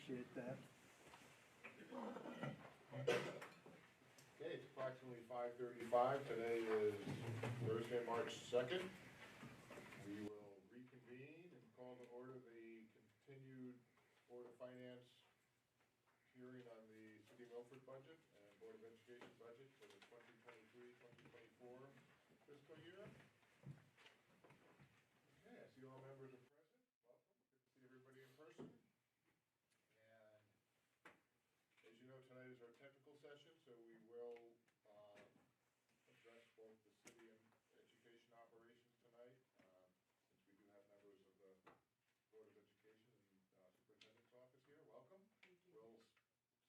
appreciate that. Okay, it's approximately 5:35. Today is Thursday, March 2nd. We will reconvene and call to order the continued Board of Finance hearing on the City of Milford budget and Board of Education budget for the 2023-2024 fiscal year. Okay, I see all members are present. Welcome. Good to see everybody in person. And as you know, tonight is our technical session, so we will address both the city and education operations tonight, since we do have members of the Board of Education and Superintendent's office here. Welcome. Thank you. We'll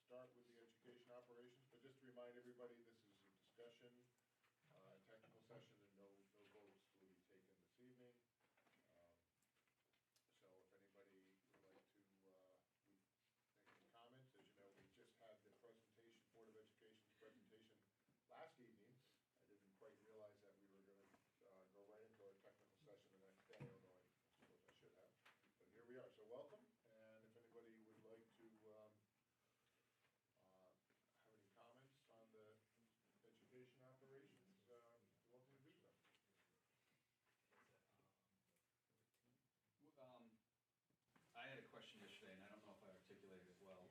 start with the education operations, but just to remind everybody, this is a discussion, technical session, and no votes will be taken this evening. So if anybody would like to make any comments, as you know, we just had the presentation, Board of Education's presentation last evening. I didn't quite realize that we were going to go right into our technical session the next day, although I suppose I should have. But here we are, so welcome, and if anybody would like to have any comments on the education operations, you're welcome to do so. I had a question yesterday, and I don't know if I articulated it well.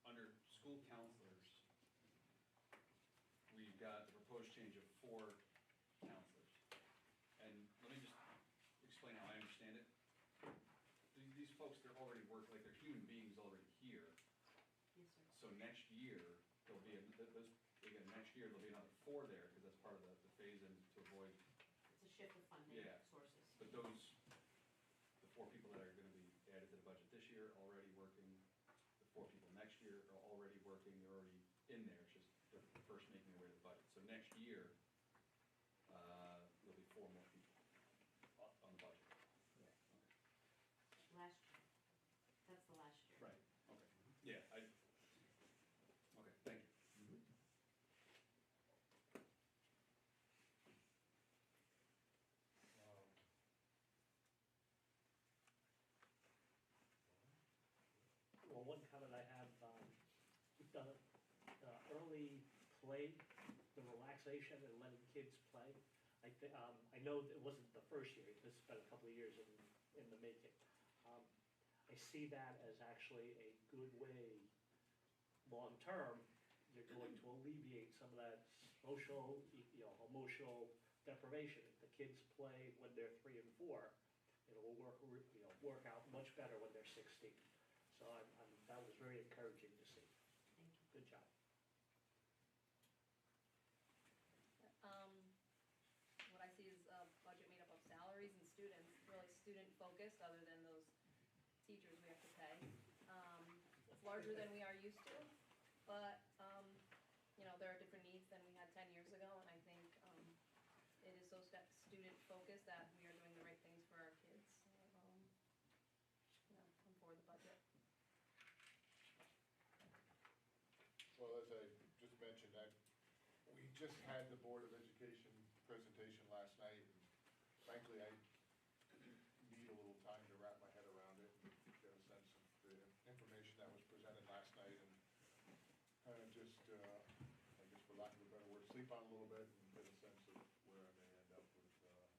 Under school counselors, we've got the proposed change of 4 counselors. And let me just explain how I understand it. These folks, they're already like they're human beings already here. Yes, sir. So next year, there'll be, next year there'll be another 4 there, because that's part of the phase-in to avoid. It's a shift of funding Yeah. sources. But those, the 4 people that are gonna be added to the budget this year, already working, the 4 people next year are already working, they're already in there, it's just they're first making their way to the budget. So next year, there'll be 4 more people on the budget. Okay. Last year. That's the last year. Right, okay. Yeah, okay, thank you. Well, one comment I have, we've done early play, the relaxation and letting kids play. I know it wasn't the first year, this has been a couple of years in the making. I see that as actually a good way, long-term, you're going to alleviate some of that social, emotional deprivation. If the kids play when they're 3 and 4, it'll work out much better when they're 16. So that was very encouraging to see. Thank you. Good job. What I see is a budget made up of salaries and students, really student-focused, other than those teachers we have to pay. It's larger than we are used to, but, there are different needs than we had 10 years ago, and I think it is so student-focused that we are doing the right things for our kids. So, I'm for the budget. Well, as I just mentioned, we just had the Board of Education presentation last night, and frankly, I need a little time to wrap my head around it and get a sense of the information that was presented last night, and kind of just, I guess for lack of a better word, sleep on a little bit and get a sense of where I may end up with the budget.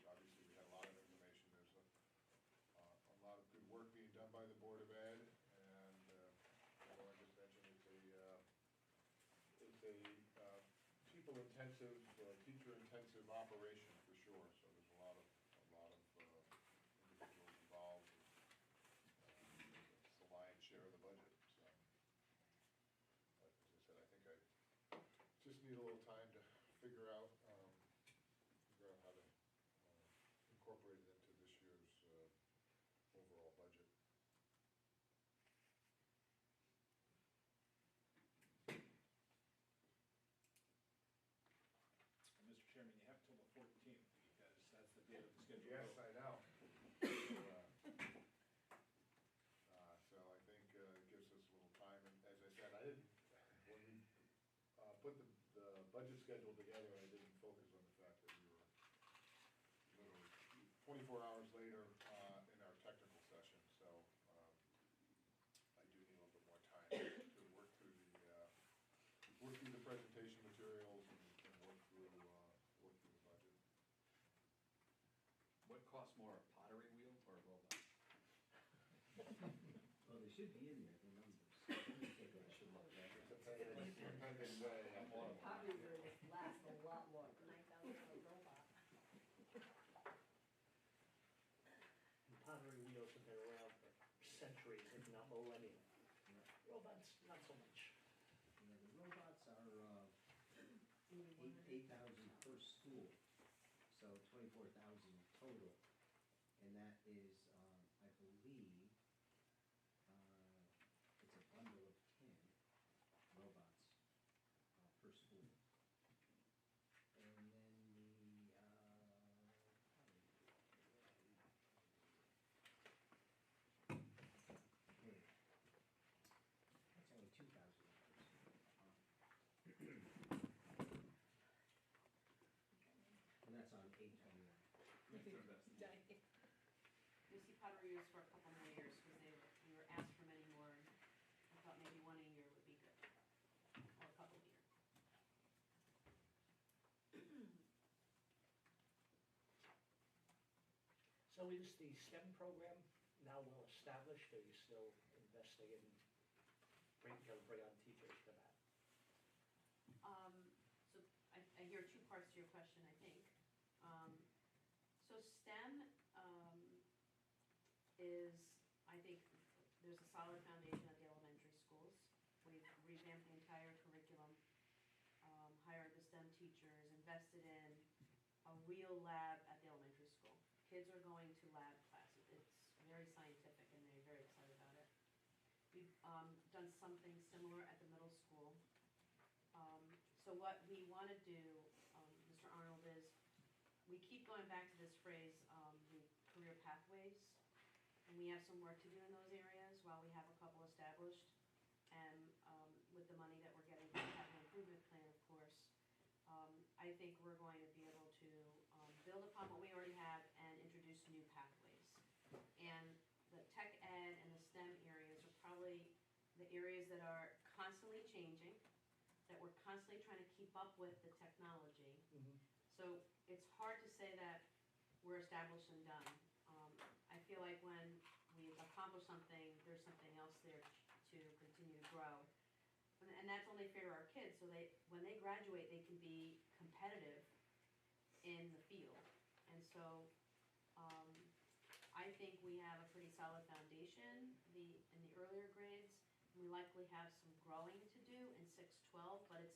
Obviously, we had a lot of information. There's a lot of good work being done by the Board of Ed, and as I just mentioned, it's a people-intensive, teacher-intensive operation for sure. So there's a lot of individuals involved. It's the lion's share of the budget. So, but as I said, I think I just need a little time to figure out how to incorporate it into this year's overall budget. Mr. Chairman, you have till the 14th, because that's the date of the schedule. Yes, I know. So I think it gives us a little time, and as I said, when we put the budget schedule together, I didn't focus on the fact that we were literally 24 hours later in our technical session, so cost more, a pottery wheel or a robot? Well, they should be in there, the numbers. Let me take a I look. should look at it. Depending way I'm on. Pottery wheels last a lot longer. $9,000 robot. And pottery wheels have been around for centuries, if not millennia. Yeah. Robots, not so much. Yeah, the robots are, Maybe 100. 8,000 per school, so 24,000 total. And that is, I believe, it's a bundle of 10 robots, per school. And then that's only $2,000. And that's on 829. That's investing. Giant. We see pottery wheels for a couple more years, because we were asked for many more, and I thought maybe one a year would be good, or a couple a year. So is the STEM program now well established, or are you still investing in bring on teachers for that? So I hear two parts to your question, I think. So STEM, is, I think, there's a solid foundation at the elementary schools. We've revamped the entire curriculum, hired the STEM teachers, invested in a real lab at the elementary school. Kids are going to lab classes. It's very scientific, and they're very excited about it. We've done something similar at the middle school. So what we want to do, Mr. Arnold, is we keep going back to this phrase, the career pathways, and we have some work to do in those areas while we have a couple established. And with the money that we're getting from the capital improvement plan, of course, I think we're going to be able to build upon what we already have and introduce new pathways. And the tech ed and the STEM areas are probably the areas that are constantly changing, that we're constantly trying to keep up with the technology. So it's hard to say that we're established and done. I feel like when we've accomplished something, there's something else there to continue to grow. And that's only fair to our kids, so when they graduate, they can be competitive in the field. And so, I think we have a pretty solid foundation, in the earlier grades. We likely have some growing to do in 6-12, but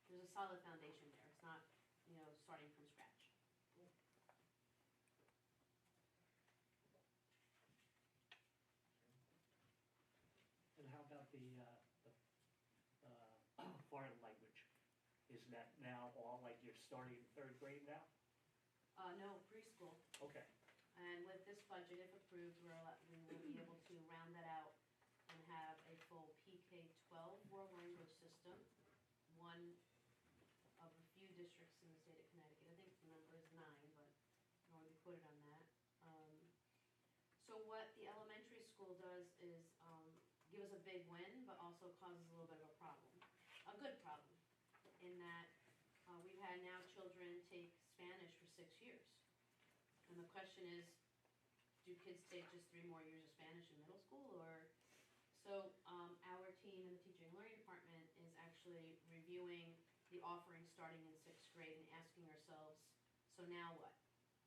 there's a solid foundation there. It's not, starting from scratch. And how about the foreign language? Is that now all, like, you're starting in 3rd grade now? No, preschool. Okay. And with this budget, if approved, we will be able to round that out and have a full PK-12 world language system, one of a few districts in the state of Connecticut. I think the number is 9, but I don't want to be quoted on that. So what the elementary school does is give us a big win, but also causes a little bit of a problem, a good problem, in that we've had now children take Spanish for 6 years. And the question is, do kids take just 3 more years of Spanish in middle school, or? So our team in the teaching and learning department is actually reviewing the offering starting in 6th grade and asking ourselves, so now what?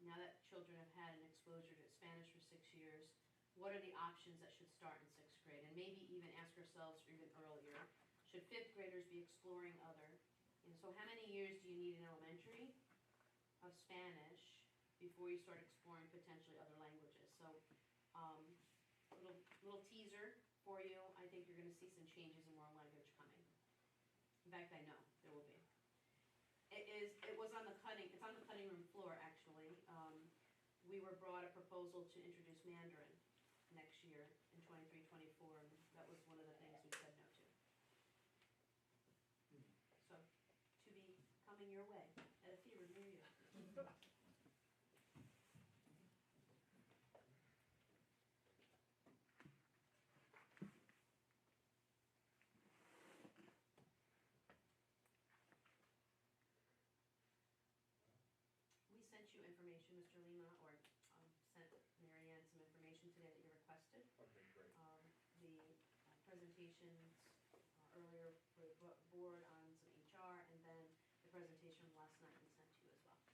Now that children have had an exposure to Spanish for 6 years, what are the options that should start in 6th grade? And maybe even ask ourselves even earlier, should 5th graders be exploring other? And so how many years do you need in elementary of Spanish before you start exploring potentially other languages? So, little teaser for you. I think you're going to see some changes in world language coming. In fact, I know there will be. It's on the cutting room floor, actually. We were brought a proposal to introduce Mandarin next year in 23-24, and that was one of the things we said no to. So, to be coming your way at a theater near you. We sent you information, Mr. Lima, or session today that you requested. Okay, great. The presentations earlier for the board on some HR, and then the presentation last night we sent to you as well.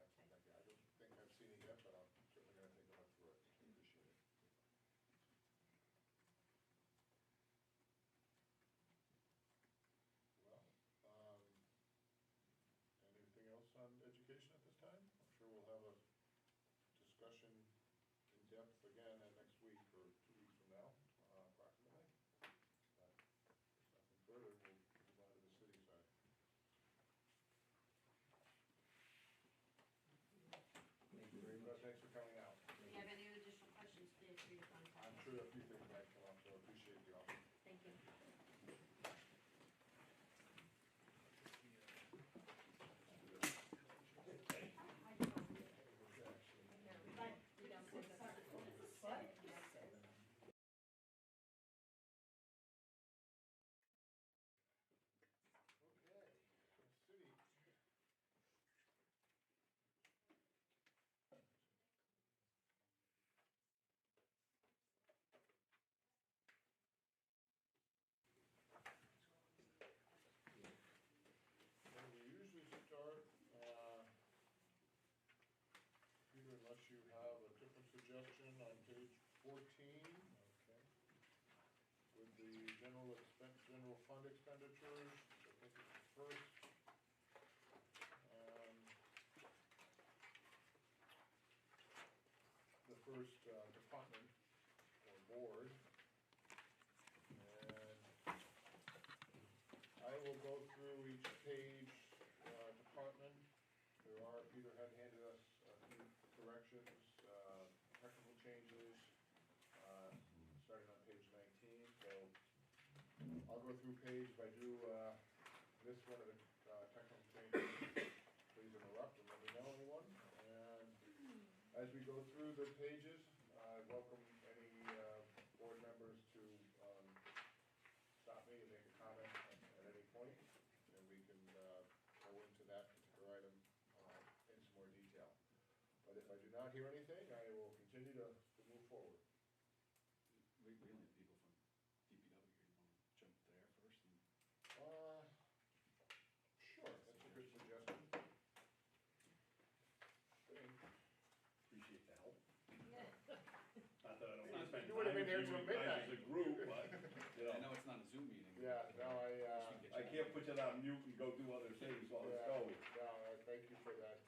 Excellent, thank you. I don't think I've seen it yet, but I'm certainly gonna take a look through it. Appreciate it. Well, anything else on education at this time? I'm sure we'll have a discussion in depth again next week or 2 weeks from now, approximately. But if there's nothing further, we'll move on to the city side. Thank you very much. Thanks for coming out. If you have any additional questions, feel free to contact I'm me. sure a few things might come up, so I appreciate the offer. Thank you. We downstairs. Okay, city. Well, we usually start, Peter, unless you have a different suggestion on page 14. Okay. With the general fund expenditures, I think it's the first. The first department or board. And I will go through each page, department. Peter had handed us a few corrections, technical changes, starting on page 19. So I'll go through page, if I do miss one of the technical changes, please interrupt and let me know, anyone. And as we go through the pages, I welcome any board members to stop me and make a comment at any point, and we can go into that particular item in some more detail. But if I do not hear anything, I will continue to move forward. We only have people from DPW here. You want to jump there first? And Sure, that's a good suggestion. Appreciate the help. Yeah. Not that I don't want to spend You would've time been here with till you guys midnight. as a group, but, you I know, know it's not a Zoom meeting. Yeah, no, I can't put you on mute and go do other things while it's Yeah, going. no, thank you for that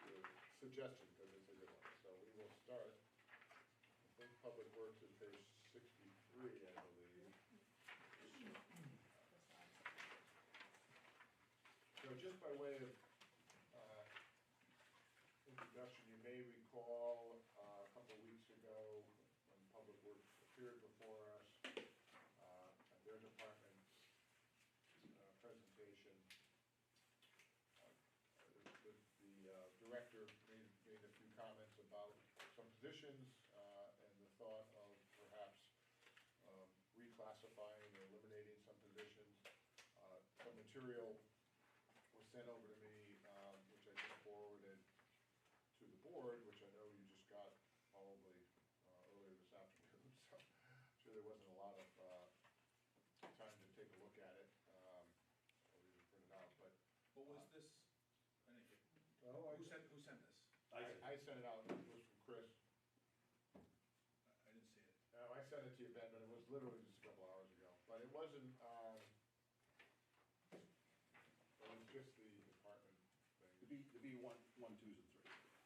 your suggestion, because it's a good one. So we will start, I think Public Works is page 63, I believe. So just by way of introduction, you may recall a couple of weeks ago when Public Works appeared before us at their department presentation. The director made a few comments about some positions and the thought of perhaps reclassifying or eliminating some positions. Some material was sent over to me, which I just forwarded to the board, which I know you just got probably earlier this afternoon, so I'm sure there wasn't a lot of time to take a look at it, or even print it out, but. What was this? I didn't get, Oh, who sent this? I sent it out, it was from Chris. I didn't see it. I sent it to you, Ben, but it was literally just a couple hours ago, but it wasn't, it was just the department thing. The B one, twos, and threes.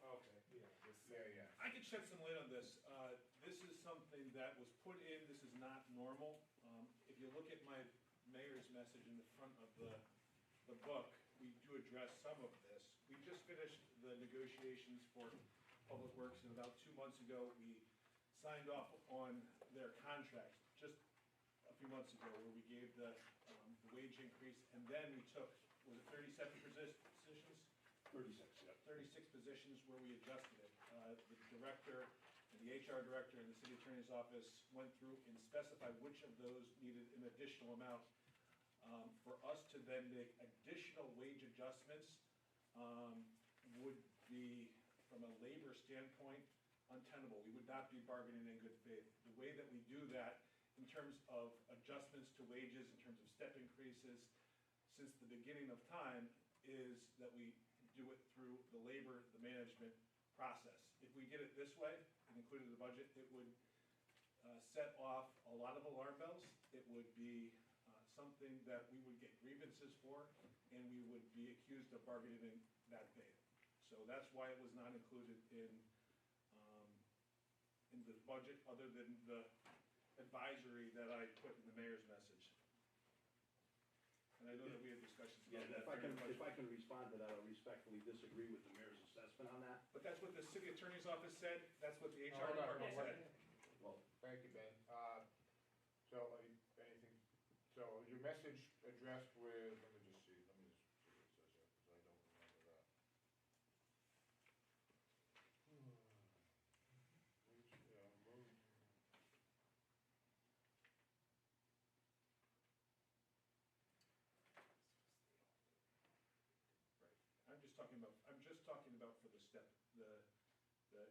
Okay, yeah. I could shed some light on this. This is something that was put in, this is not normal. If you look at my mayor's message in the front of the book, we do address some of this. We just finished the negotiations for Public Works, and about 2 months ago, we signed off on their contract, just a few months ago, where we gave the wage increase, and then we took, was it 37 positions? 36, yeah. 36 positions where we adjusted it. The director, and the HR director, and the city attorney's office went through and specified which of those needed an additional amount. For us to then make additional wage adjustments would be, from a labor standpoint, untenable. We would not be bargaining in good faith. The way that we do that in terms of adjustments to wages, in terms of step increases, since the beginning of time, is that we do it through the labor, the management process. If we did it this way and included the budget, it would set off a lot of alarm bells. It would be something that we would get grievances for, and we would be accused of bargaining in bad faith. So that's why it was not included in the budget, other than the advisory that I put in the mayor's message. And I know that we had discussions Yeah, about that. if I can respond to that, I respectfully disagree with the mayor's assessment on that. But that's what the city attorney's office said, that's what the HR Hold on, department hold on. said. Well, Thank you, Ben. So, anything, so your message addressed with, let me just see what it says here, because I don't remember that. I'm just talking about for the step, the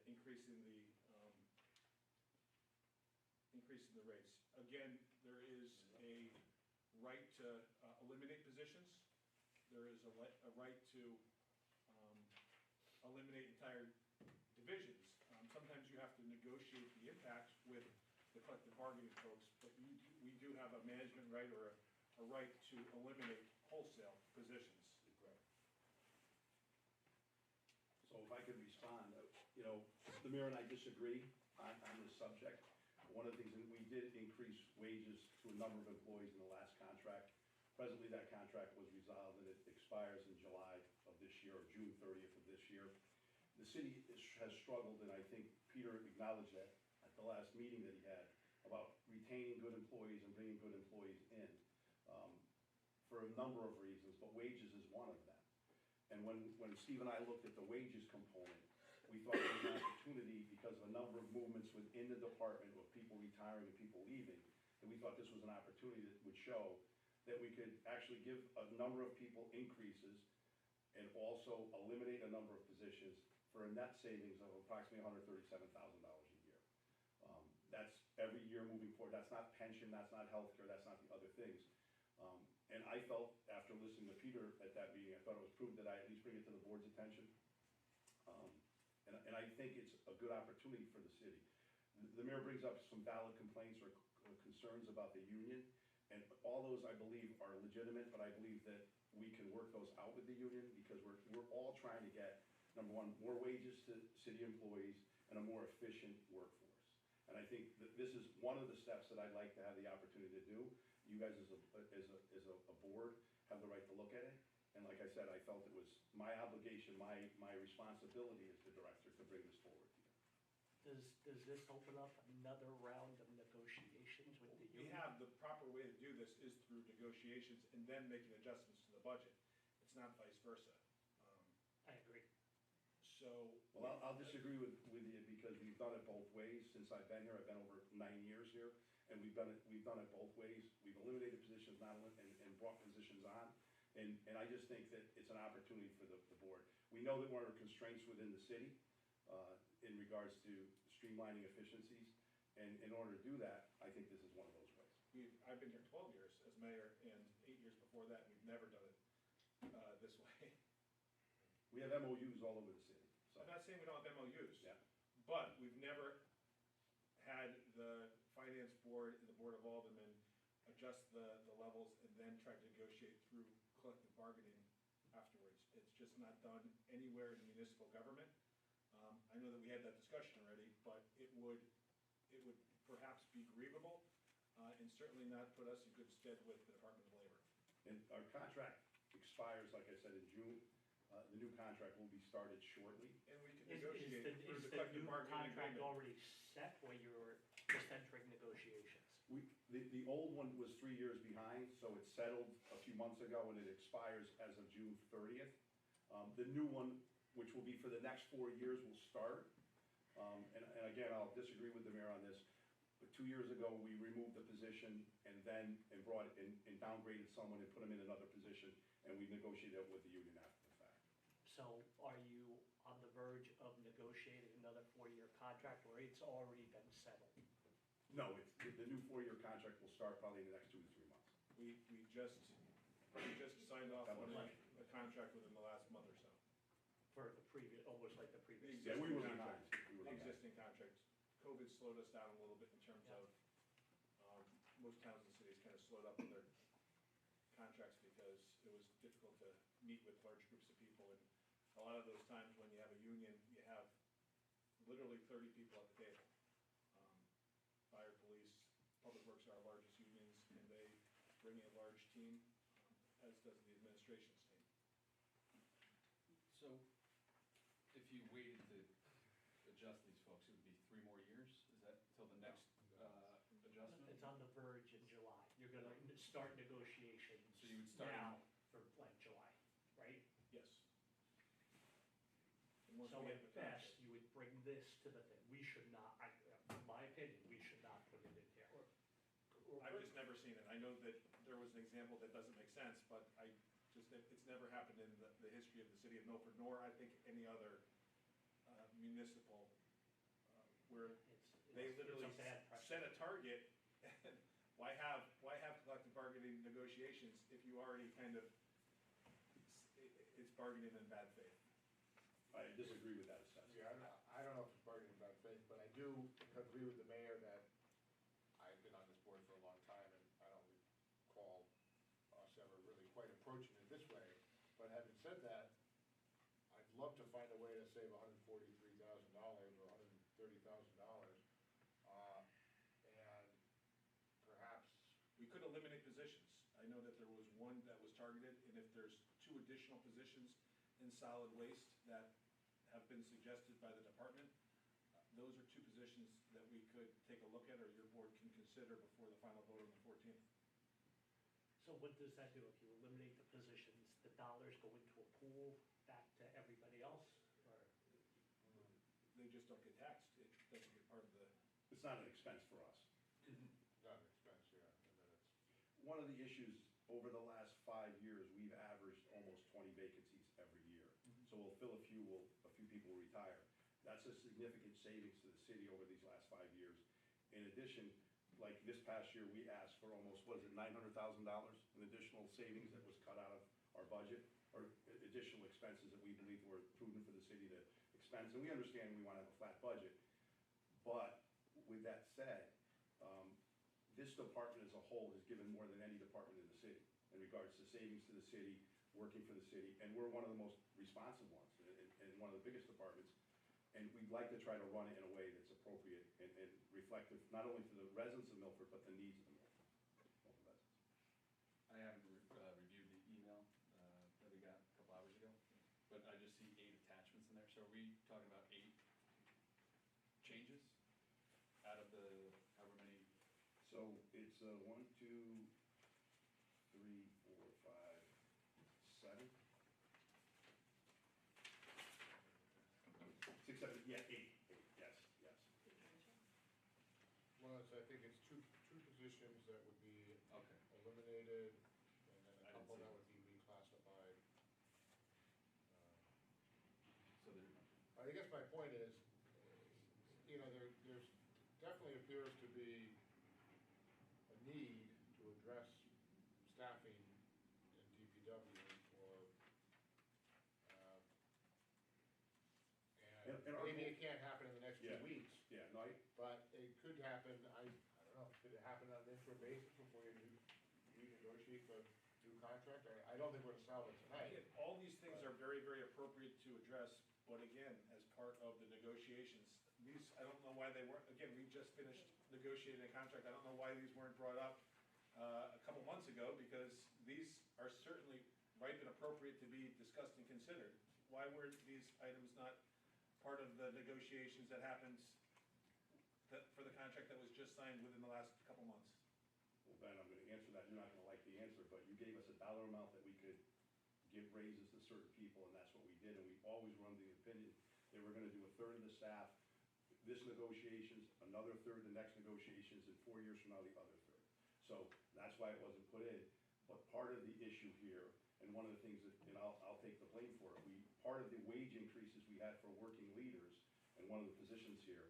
increase in the, increase in the rates. Again, there is a right to eliminate positions. There is a right to eliminate entire divisions. Sometimes you have to negotiate the impact with the collective bargaining folks, but we do have a management right or a right to eliminate wholesale positions. so if I could respond, you know, the mayor and I disagree on this subject. One of the things, that we did increase wages to a number of employees in the last contract. Presently, that contract was resolved and it expires in July of this year, or June 30th of this year. The city has struggled, and I think Peter acknowledged that at the last meeting that he had, about retaining good employees and bringing good employees in, for a number of reasons, but wages is one of them. And when Steve and I looked at the wages component, we thought there was an opportunity, because of a number of movements within the department of people retiring and people leaving, and we thought this was an opportunity that would show that we could actually give a number of people increases and also eliminate a number of positions for a net savings of approximately $137,000 a year. That's every year moving forward. That's not pension, that's not healthcare, that's not the other things. And I felt, after listening to Peter at that meeting, I thought it was prudent that I at least bring it to the board's attention. And I think it's a good opportunity for the city. The mayor brings up some valid complaints or concerns about the union, and all those, I believe, are legitimate, but I believe that we can work those out with the union, because we're all trying to get, number one, more wages to city employees and a more efficient workforce. And I think that this is one of the steps that I'd like to have the opportunity to do. You guys as a board have the right to look at it. And like I said, I felt it was my obligation, my responsibility as the director to bring this forward to you. Does this open up another round of negotiations with the We union? have, the proper way to do this is through negotiations and then making adjustments to the budget. It's not vice versa. I agree. So. Well, I'll disagree with you, because we've done it both ways since I've been here. I've been over 9 years here, and we've done it both ways. We've eliminated positions and brought positions on. And I just think that it's an opportunity for the board. We know that we're under constraints within the city in regards to streamlining efficiencies. And in order to do that, I think this is one of those ways. I've been here 12 years as mayor, and 8 years before that, we've never done it this way. We have MOUs all over the city. So. I'm not saying we don't have MOUs. Yeah. But we've never had the finance board and the Board of Aldermen adjust the levels and then try to negotiate through collective bargaining afterwards. It's just not done anywhere in municipal government. I know that we had that discussion already, but it would perhaps be grievable, and certainly not put us in good stead with the Department of Labor. And our contract expires, like I said, in June. The new contract will be started shortly. And we can Is negotiate through the the collective new bargaining contract agreement. already set, or you're just entering negotiations? The old one was 3 years behind, so it settled a few months ago, and it expires as of June 30th. The new one, which will be for the next 4 years, will start. And again, I'll disagree with the mayor on this, but 2 years ago, we removed the position and brought it and downgraded someone and put them in another position, and we negotiated it with the union after the fact. So are you on the verge of negotiating another 4-year contract, or it's already been settled? No, the new 4-year contract will start probably in the next 2 to 3 months. We just signed off on Right. a contract within the last month or so. For the previous, almost like the previous. Yeah, we were Existing behind. contract. We were The behind. existing contract. COVID slowed us down a little bit in terms Yeah. of, most towns and cities kind of slowed up with their contracts because it was difficult to meet with large groups of people. And a lot of those times when you have a union, you have literally 30 people at the table. Fire, police, public works are our largest unions, and they bring a large team, as does the administration's team. So if you waited to adjust these folks, it would be 3 more years? Is that till the next adjustment? It's on the verge in July. You're gonna start negotiations So you would start in- now for like July, right? Yes. And once So we at have the contract- best, you would bring this to the thing. We should not, in my opinion, we should not put it in here. I've just never seen it. I know that there was an example that doesn't make sense, but it's never happened in the history of the city of Milford, nor I think any other municipal, where they It's literally a bad set precedent. a target. And why have collective bargaining negotiations if you already kind of, it's bargaining in bad faith? I disagree with that assessment. Yeah, I don't know if it's bargaining in bad faith, but I do agree with the mayor that I've been on this board for a long time, and I don't recall us ever really quite approaching it this way. But having said that, I'd love to find a way to save $143,000 or $130,000. And perhaps, We could eliminate positions. I know that there was one that was targeted, and if there's 2 additional positions in solid waste that have been suggested by the department, those are 2 positions that we could take a look at, or your board can consider before the final vote on the 14th. So what does that do? If you eliminate the positions, the dollars go into a pool back to everybody else, or? They just don't get taxed. It doesn't get part of the, It's not an expense for us. not an expense, yeah, and then it's. One of the issues, over the last 5 years, we've averaged almost 20 vacancies every year. So we'll fill a few people will retire. That's a significant savings to the city over these last 5 years. In addition, like this past year, we asked for almost, what is it, $900,000 in additional savings that was cut out of our budget, or additional expenses that we believe were prudent for the city to expense. And we understand we want to have a flat budget. But with that said, this department as a whole has given more than any department in the city in regards to savings to the city, working for the city, and we're one of the most responsive ones and one of the biggest departments. And we'd like to try to run it in a way that's appropriate and reflective, not only to the residents of Milford, but the needs of the Milford residents. I haven't reviewed the email that we got a couple hours ago, but I just see 8 attachments in there. So are we talking about 8 changes out of the however many? So it's 1, 2, 3, 4, 5, 7. 6, 7, yeah, 8, yes, yes. Well, I think it's two positions that would be Okay. eliminated, and then I a didn't couple see that it. would be reclassified. So there, I guess my point is, there's definitely appears to be a need to address staffing in DPW or, And and our maybe goal- it can't happen in the next 2 Yeah. weeks, Yeah, no, but it could happen, I don't know, could it happen on an interim basis before you renegotiate the new contract? I don't think we're gonna solve it tonight. again, all these things are very, very appropriate to address, but again, as part of the negotiations, I don't know why they weren't, again, we just finished negotiating a contract. I don't know why these weren't brought up a couple months ago, because these are certainly ripe and appropriate to be discussed and considered. Why were these items not part of the negotiations that happened for the contract that was just signed within the last couple months? well, Ben, I'm gonna answer that, you're not gonna like the answer, but you gave us a dollar amount that we could give raises to certain people, and that's what we did, and we always were under the opinion they were gonna do a third of the staff, this negotiations, another third the next negotiations, and 4 years from now, the other third. So that's why it wasn't put in. But part of the issue here, and one of the things that, and I'll take the blame for it, part of the wage increases we had for working leaders, and and one of the positions here,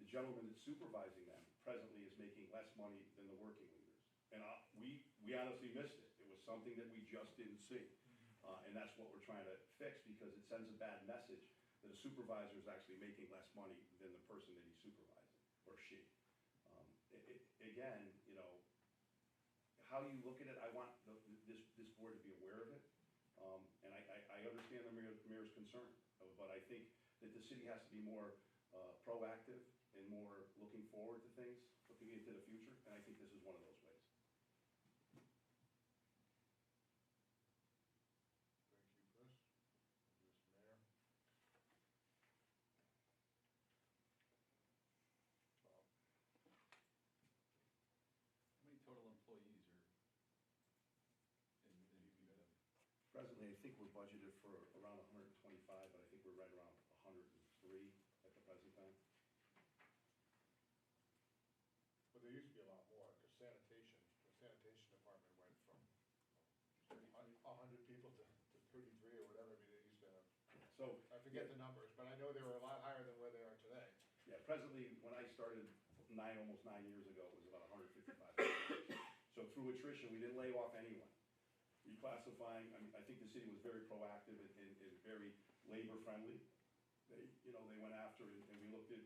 the gentleman that's supervising them presently is making less money than the working leaders. And we honestly missed it. It was something that we just didn't see. And that's what we're trying to fix, because it sends a bad message that a supervisor is actually making less money than the person that he's supervising, or she. Again, you know, how you look at it, I want this board to be aware of it. And I understand the mayor's concern, but I think that the city has to be more proactive and more looking forward to things, looking into the future, and I think this is one of those ways. Thank you, Chris. Mr. Mayor. Bob. How many total employees are in DPW? Presently, I think we're budgeted for around 125, but I think we're right around 103 at the present time. But there used to be a lot more, because the sanitation department went from 100 people to 33 or whatever, I mean, it used to have, So, I forget the numbers, but I know they were a lot higher than where they are today. yeah, presently, when I started almost 9 years ago, it was about 155. So through attrition, we didn't lay off anyone. Reclassifying, I mean, I think the city was very proactive and very labor-friendly. They went after, and we looked at,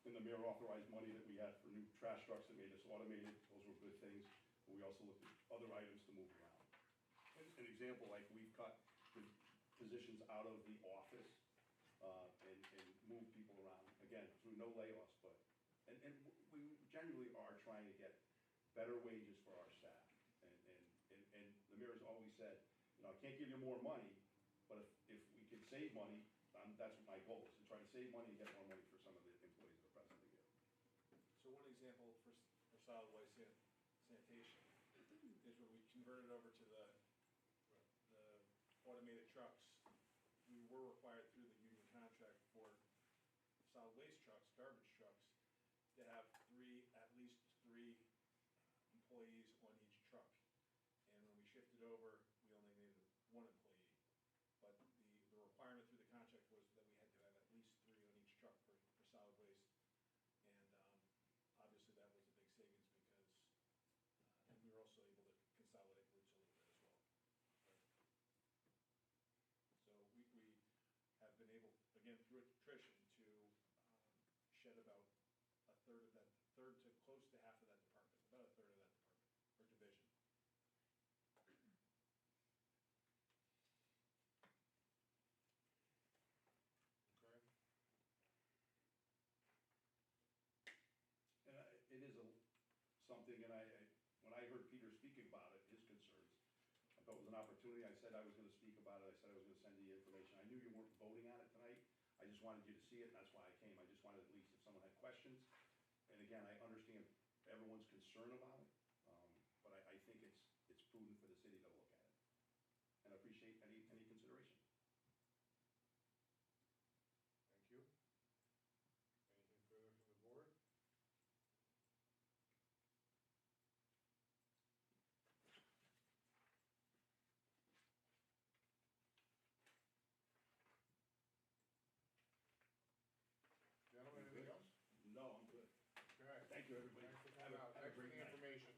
in the mayor authorized money that we had for new trash trucks that made us automated, those were good things. But we also looked at other items to move around. An example, like we've cut the positions out of the office, and moved people around, again, through no layoffs, but, and we genuinely are trying to get better wages for our staff. And the mayor's always said, I can't give you more money, but if we can save money, that's what my goal is, to try to save money and get more money for some of the employees that are presently here. So one example for solid waste sanitation is when we converted over to the automated trucks. We were required through the union contract for solid waste trucks, garbage trucks, to have at least three employees on each truck. And when we shifted over, we only needed one employee. But the requirement through the contract was that we had to have at least three on each truck for solid waste. And obviously that was a big savings because, and we were also able to consolidate routes a little bit as well. So we have been able, again, through attrition, to shed about a third to close to half of that department, about a third of that department, or division. Okay? And it is something, and when I heard Peter speaking about it, his concerns, I thought it was an opportunity. I said I was gonna speak about it. I said I was gonna send you information. I knew you weren't voting on it tonight. I just wanted you to see it, and that's why I came. I just wanted, at least if someone had questions. And again, I understand everyone's concern about it, but I think it's prudent for the city to look at it. And I appreciate any consideration. Thank you. Anything further from the board? Gentlemen, anything else? No, I'm good. Okay. Thank you, everybody. Thanks for Have coming a- out. have a Thanks for great the night. information.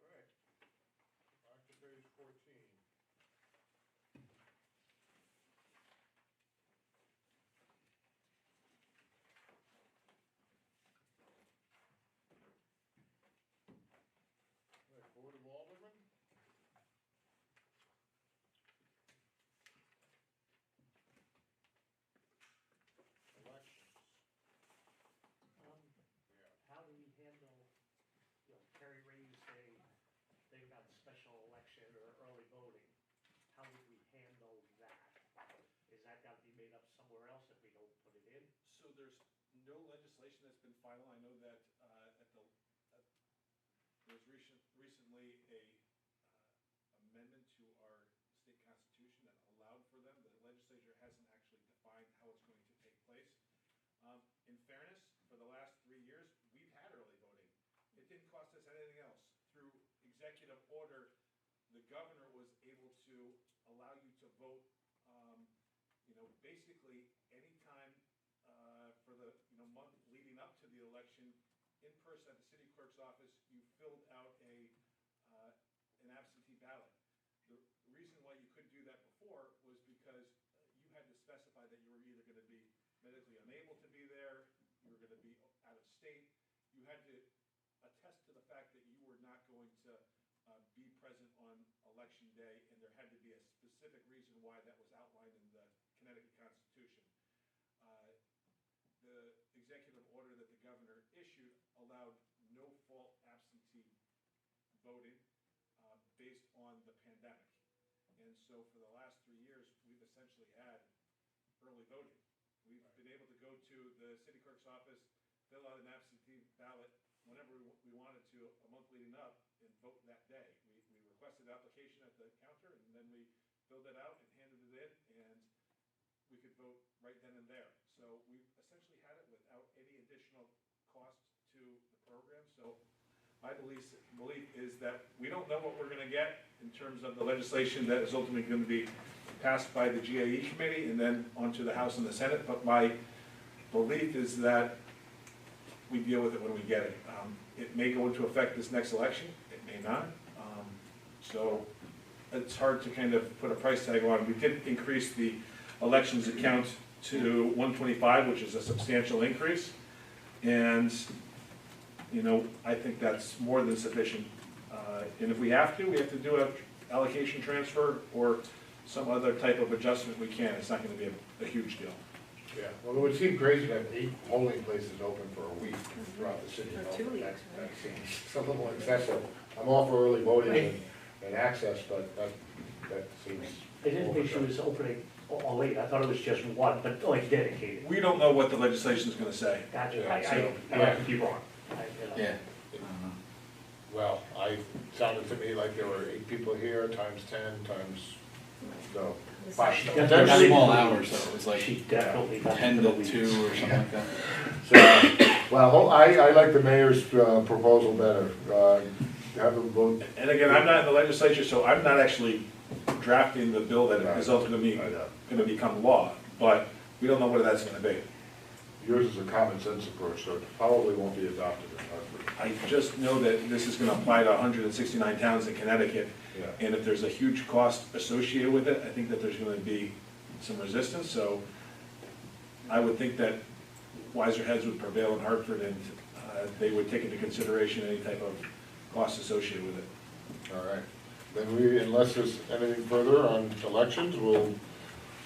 All right. Back to page 14. All right, Board of Aldermen. Elections. Yeah. How do we handle, Kerry raised a thing about special election or early voting? How would we handle that? Is that gotta be made up somewhere else if we don't put it in? So there's no legislation that's been final. I know that there's recently a amendment to them. The legislature hasn't actually defined how it's going to take place. In fairness, for the last 3 years, we've had early voting. It didn't cost us anything else. Through executive order, the governor was able to allow you to vote, basically anytime for the, month leading up to the election, in person at the city clerk's office, you filled out an absentee ballot. The reason why you couldn't do that before was because you had to specify that you were either going to be medically unable to be there, you were going to be out of state. You had to attest to the fact that you were not going to be present on election day, and there had to be a specific reason why that was outlined in the Connecticut Constitution. The executive order that the governor issued allowed no-fault absentee voting based on the pandemic. And so for the last 3 years, we've essentially had early voting. We've been able to go to the city clerk's office, fill out an absentee ballot whenever we wanted to a month leading up, and vote that day. We requested an application at the counter, and then we filled it out and handed it in, and we could vote right then and there. So we've essentially had it without any additional cost to the program. So my belief is that we don't know what we're going to get in terms of the legislation that is ultimately going to be passed by the GAE committee and then onto the House and the Senate. But my belief is that we deal with it when we get it. It may go into effect this next election. It may not. So it's hard to kind of put a price tag on. We did increase the elections account to 125, which is a substantial increase. And, I think that's more than sufficient. And if we have to do an allocation transfer or some other type of adjustment, we can. It's not going to be a huge deal. Yeah, well, it would seem crazy to have 8 polling places open for a week throughout the city. Or 2 weeks, That seems a little excessive. I'm all for early voting and access, but that seems. I didn't think she was opening all 8, I thought it was just one, but like dedicated. We don't know what the legislation is going to say. Gotcha, Yeah, I could be wrong. Yeah. Well, sounded to me like there were 8 people here, times 10, times, no. She They're definitely- small hours, so it was like She definitely got 10 the to weeks. 2 or something like that. So, well, I like the mayor's proposal better. Have them vote. And again, I'm not in the legislature, so I'm not actually drafting the bill that is ultimately going to become law. But we don't know what that's going to be. Yours is a common sense approach, so it probably won't be adopted in Hartford. I just know that this is going to apply to 169 towns in Connecticut. Yeah. And if there's a huge cost associated with it, I think that there's going to be some resistance. So I would think that wiser heads would prevail in Hartford, and they would take into consideration any type of cost associated with it. All right. Then unless there's anything further on elections, we'll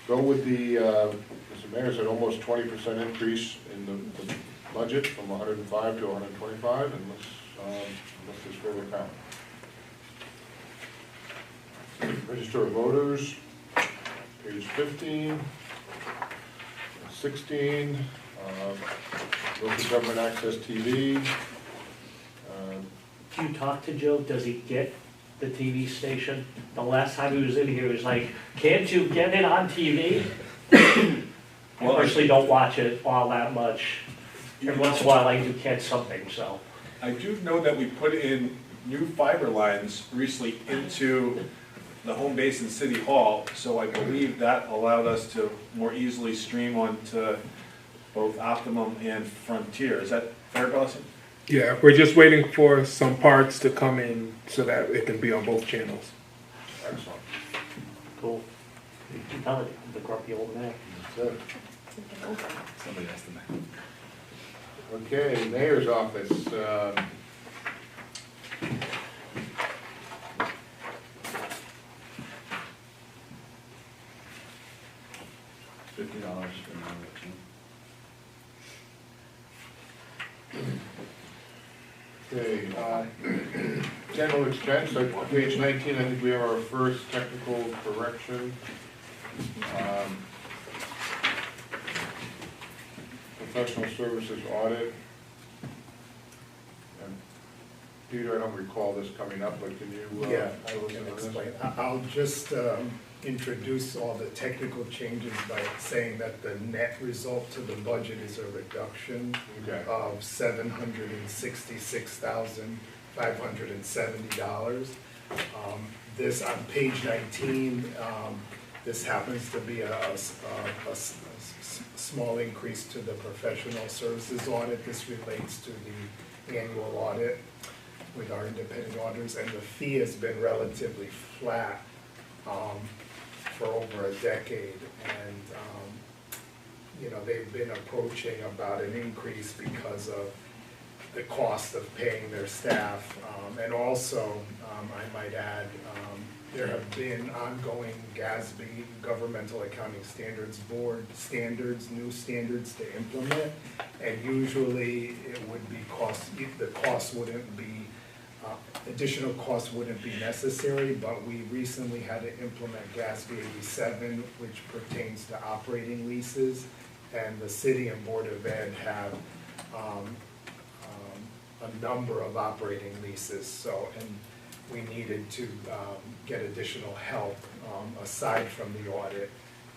go with the, Mr. Mayor said almost 20% increase in the budget from 105 to 125, unless there's further comment. Register of voters, page 15, 16, local government access TV. Do you talk to Joe, does he get the TV station? The last time he was in here, he was like, can't you get it on TV? I personally don't watch it all that much. Every once in a while I do catch something, so. I do know that we put in new fiber lines recently into the home base in City Hall, so I believe that allowed us to more easily stream onto both Optimum and Frontier. Is that fair, Bellison? Yeah, we're just waiting for some parts to come in so that it can be on both channels. Excellent. Cool. I'm telling you, I'm the grumpy old man. That's it. Somebody asked them. Okay, mayor's office. $50 for an Okay, general expense, like page 19, I think we have our first technical correction. Professional services audit. And Peter, I don't recall this coming up, but can you? Yeah, I was gonna explain. I'll just introduce all the technical changes by saying that the net result to the budget is a reduction Okay. of $766,570. This, on page 19, this happens to be a small increase to the professional services audit. This relates to the annual audit with our independent auditors, and the fee has been relatively flat for over a decade. And, they've been approaching about an increase because of the cost of paying their staff. And also, I might add, there have been ongoing GASB, Governmental Accounting Standards Board standards, new standards to implement. And usually it would be the cost wouldn't be, additional costs wouldn't be necessary, but we recently had to implement GASB 87, which pertains to operating leases. And the city and Board of Ed have a number of operating leases, and we needed to get additional help aside from the audit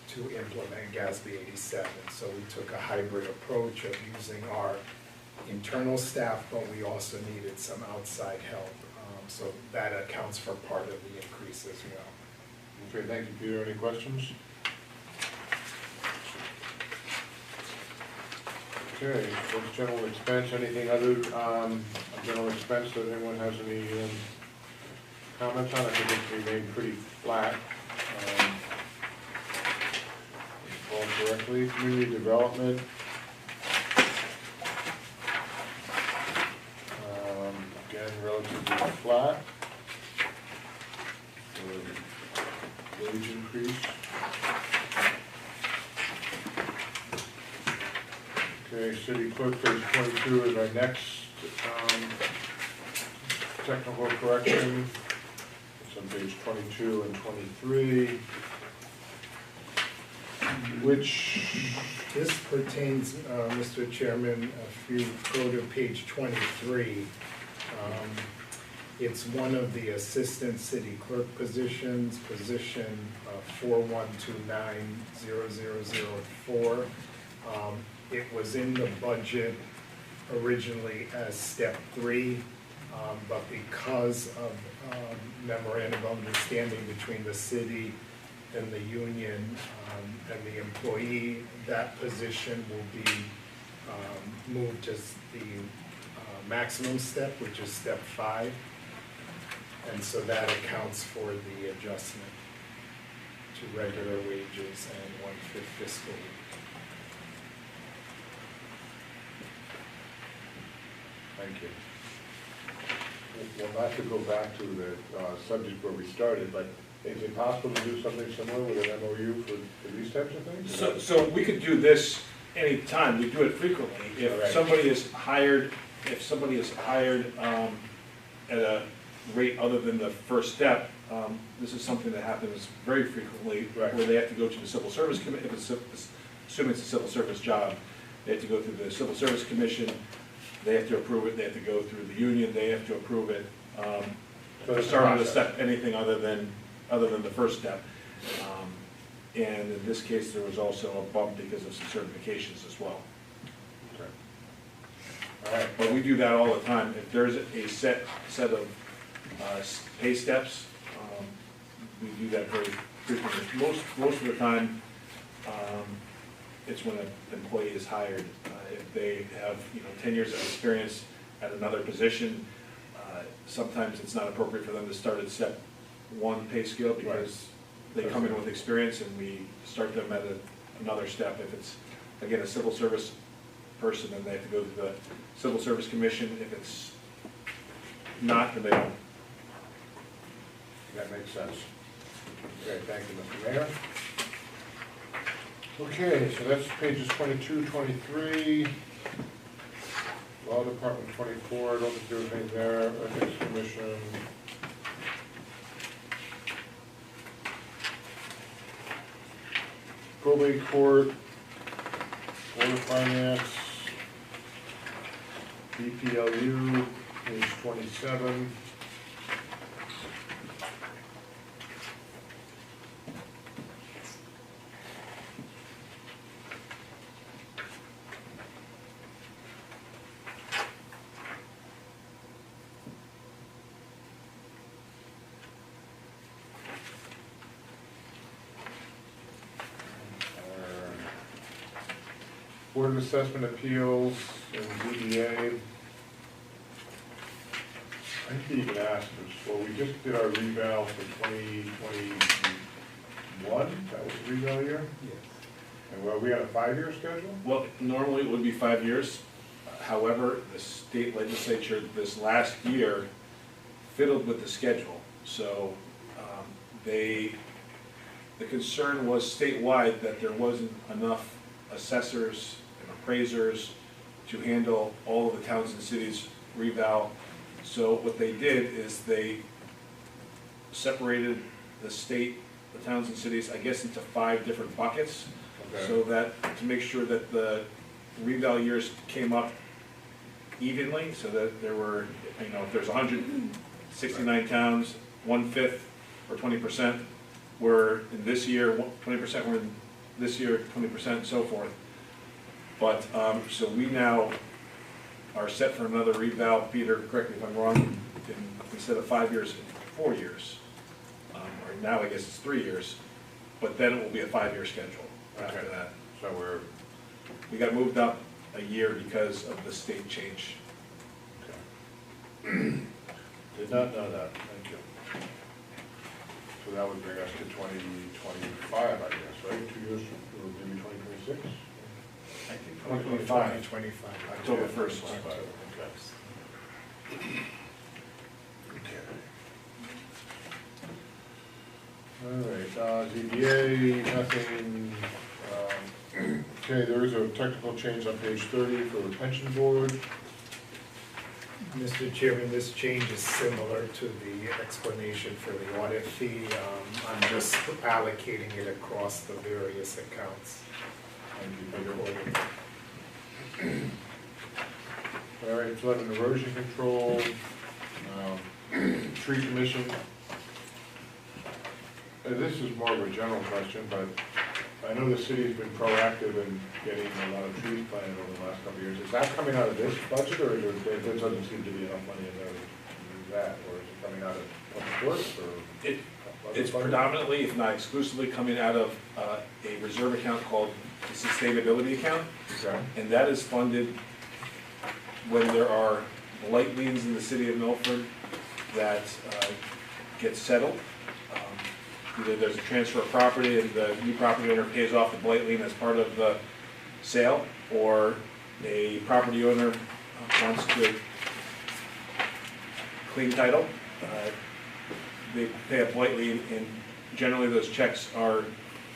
to implement GASB 87. So we took a hybrid approach of using our internal staff, but we also needed some outside help. So that accounts for part of the increase as well. Okay, thank you, Peter. Any questions? Okay, what's general expense, anything other, general expense that anyone has any, comments on? I think it's remained pretty flat. All correctly, community development. Again, relatively flat. Wage increase. Okay, city clerk, page 22 is our next, technical correction. It's on page 22 and 23. Which, This pertains, Mr. Chairman, if you go to page 23, it's one of the assistant city clerk positions, position 41290004. It was in the budget originally as step 3, but because of memorandum of understanding between the city and the union and the employee, that position will be moved to the maximum step, which is step 5. And so that accounts for the adjustment to regular wages and 1/5 fiscal week. thank you. Well, not to go back to the, subject where we started, but is it possible to do something similar with an MOU for these types of things? So we could do this anytime, we do it frequently. If Right. somebody is hired at a rate other than the first step, this is something that happens very frequently. Right. Where they have to go to the Civil Service Commission, assuming it's a civil service job, they have to go through the Civil Service Commission, they have to approve it, they have to go through the union, they have to approve it. So it's a Start on the process. step, anything other than the first step. And in this case, there was also a bump because of some certifications as well. Okay. All right, But we do that all the time. If there's a set of pay steps, we do that very frequently. Most of the time, it's when an employee is hired. If they have, 10 years of experience at another position, sometimes it's not appropriate for them to start at step 1 pay scale because they come in with experience and we start them at another step. If it's, again, a civil service person, then they have to go to the Civil Service Commission. If it's not, then they don't. that makes sense. Okay, thank you, Mr. Mayor. Okay, so that's pages 22, 23. Law Department 24, I don't think there was anything there. Ethics Commission. Probate Court, Board of Finance, BPLU, page 27. Board of Assessment Appeals and ZBA. I think you even asked us, well, we just did our reval for 2021, that was the reval year? Yes. And well, we had a 5-year schedule? Well, normally it would be 5 years. However, the state legislature this last year fiddled with the schedule. So the concern was statewide that there wasn't enough assessors and appraisers to handle all of the towns and cities reval. So what they did is they separated the state, the towns and cities, I guess, into 5 different buckets. Okay. So that, to make sure that the reval years came up evenly, so that there were, you know, if there's 169 towns, 1/5 or 20% were in this year, 20% were in this year, 20% and so forth. But, so we now are set for another reval. Peter, correct me if I'm wrong, instead of 5 years, 4 years. Or now I guess it's 3 years, but then it will be a 5-year schedule after Okay. that. So We got moved up a year because of the state change. did not know that, thank you. So that would bring us to 2025, I guess, right? 2 years, or maybe 2026? I think 2025. 25. October 1st. 25, okay. Okay. All right, ZBA, nothing, okay, there is a technical change on page 30 for the pension board. Mr. Chairman, this change is similar to the explanation for the audit fee. I'm just allocating it across the various accounts. Thank you, Peter. All right, flood and erosion control, tree commission. This is more of a general question, but I know the city's been proactive in getting a lot of trees planted over the last couple of years. Is that coming out of this budget, or there doesn't seem to be enough money in there to do that? Or is it coming out of public works, or? It's predominantly, if not exclusively, coming out of a reserve account called the sustainability account. Okay. And that is funded when there are blight liens in the city of Milford that get settled. Either there's a transfer of property and the new property owner pays off the blight lien as part of the sale, or a property owner wants to clean title. They pay a blight lien, and generally those checks are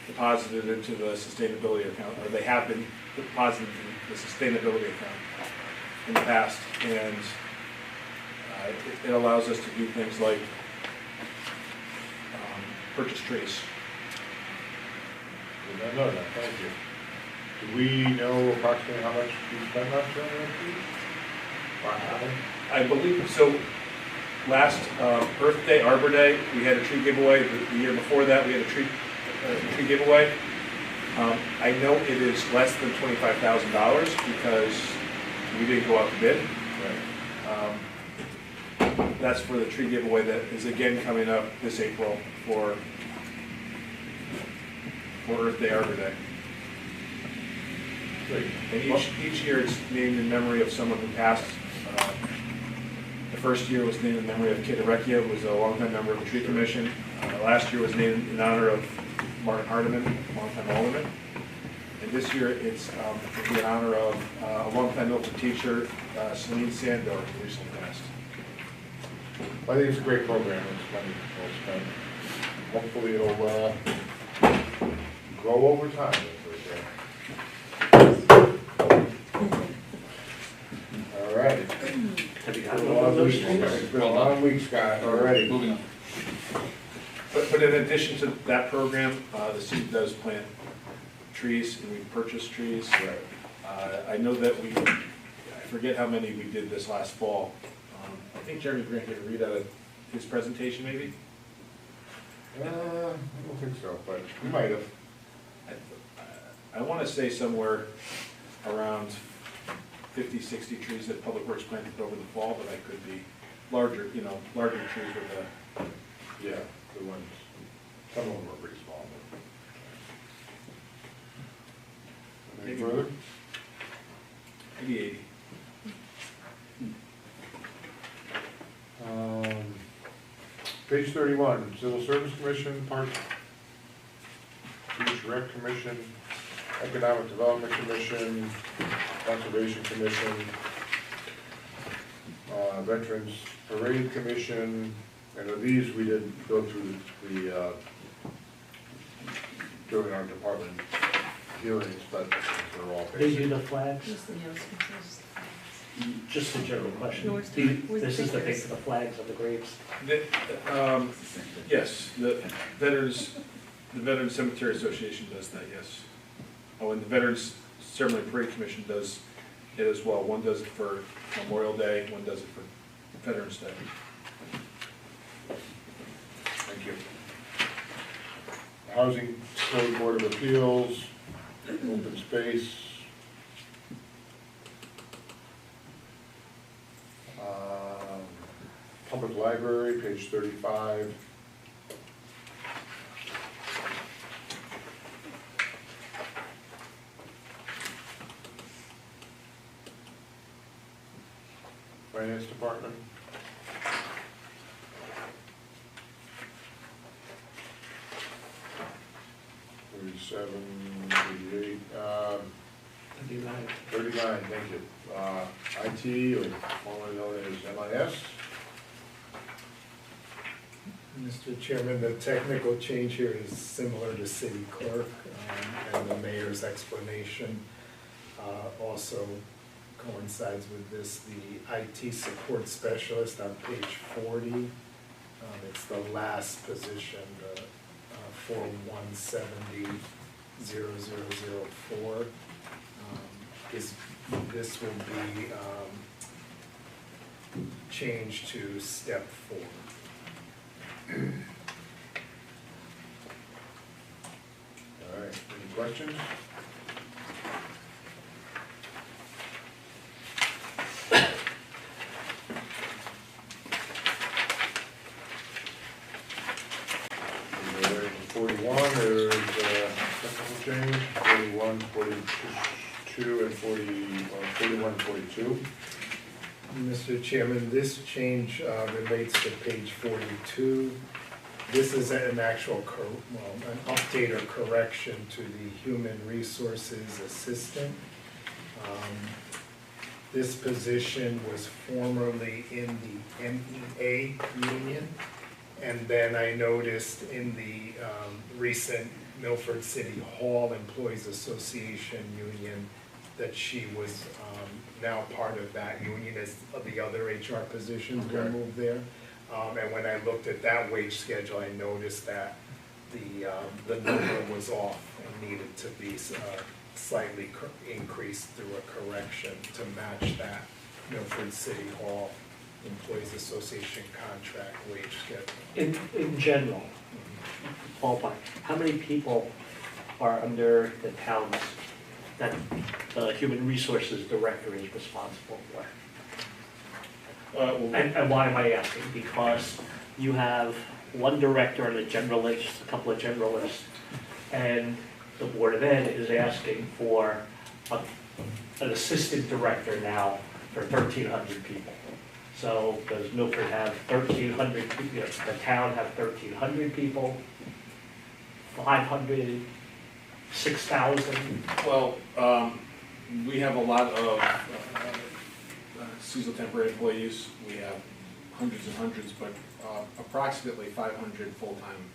deposited into the sustainability account, or they have been deposited in the sustainability account in the past, and it allows us to do things like purchase trees. Did not know that, thank you. Do we know approximately how much we spent last year on that trees? I believe, so last Earth Day, Arbor Day, we had a tree giveaway. The year before that, we had a tree giveaway. I know it is less than $25,000 because we didn't go out to bid. That's for the tree giveaway that is again coming up this April for Earth Day, Arbor Day. Great. And each year it's named in memory of someone who passed. The first year was named in memory of Kid Arecchia, who was a longtime member of the tree commission. Last year was named in honor of Martin Hardiman, longtime alderman. And this year it's in honor of a longtime Milford teacher, Celine Sandor, who recently passed. I think it's a great program, it's money well spent. Hopefully it'll grow over time, as they say. All right. It's been a long week, Scott, already. Moving on. But in addition to that program, the city does plant trees, and we purchase trees. Right. I know that I forget how many we did this last fall. I think Jeremy Grant gave a read out of his presentation, maybe? I don't think so, but we might have. I want to say somewhere around 50, 60 trees that Public Works planted over the fall, but I could be larger, larger trees with a. Yeah, the ones, some of them are pretty small. Any Maybe. further? Maybe 80. Page 31, Civil Service Commission, Park, Beach Rec Commission, Economic Development Commission, Conservation Commission, Veterans Parade Commission, and of these, we did go through the, during our department hearings, but they're all They basic. do the flags, just a general question. This is the thing for the flags of the graves. Yes, the Veterans Cemetery Association does that, yes. Oh, and the Veterans Ceremony Parade Commission does it as well. One does it for Memorial Day, one does it for Veterans Day. Thank you. Housing Code Board of Appeals, Open Space. Public Library, page 35. Finance Department. $37.88, 39, thank you. IT, or formerly known as MIS. Mr. Chairman, the technical change here is similar to city clerk, and the mayor's explanation also coincides with this. The IT support specialist on page 40, it's the last position, the 4170-0004. This will be changed to step 4. All right, any questions? We're ready for 41, there's a technical change, 41, 42, and 41, 42. Mr. Chairman, this change relates to page 42. This is an actual, an update or correction to the Human Resources Assistant. This position was formerly in the MEA union, and then I noticed in the recent Milford City Hall Employees Association union that she was now part of that union as the other HR positions were Okay. moved there. And when I looked at that wage schedule, I noticed that the number was off and needed to be slightly increased through a correction to match that Milford City Hall Employees Association contract wage schedule. In general, ballpark, how many people are under the towns that the Human Resources Director is responsible for? And why am I asking? Because you have one director and a generalist, a couple of generalists, and the Board of Ed is asking for an assistant director now for 1,300 people. So does Milford have 1,300, the town have 1,300 people, 500, 6,000? Well, we have a lot of seasonal temporary employees. We have hundreds and hundreds, but approximately 500 full-time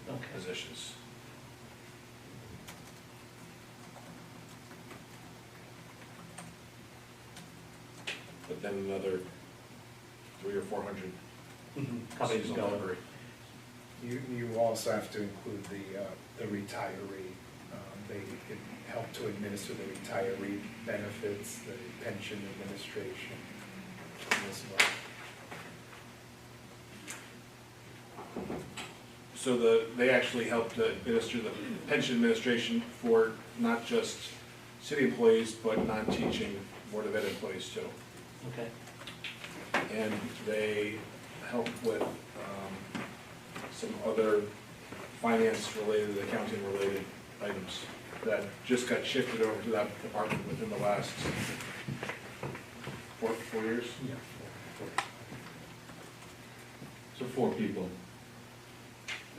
Okay. positions. But then another 300 or 400 Coming and seasonal going. temporary. You also have to include the retiree. It helped to administer the retiree benefits, the pension administration as well. So they actually help to administer the pension administration for not just city employees, but non-teaching Board of Ed employees too. Okay. And they help with some other finance-related, accounting-related items that just got shifted over to that department within the last 4 years? Yeah. So 4 people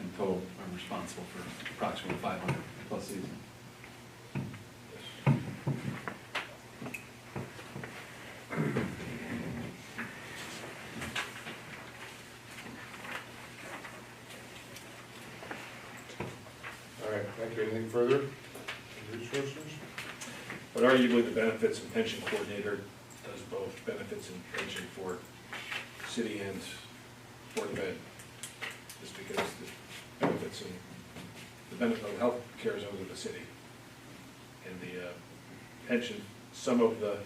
in total are responsible for approximately 500 plus season. All right, thank you. Anything further? Resources? But arguably, the benefits and pension coordinator does both benefits and pension for city and Board of Ed. Just because the benefits and, the benefit of health care is under the city. And the pension, some of the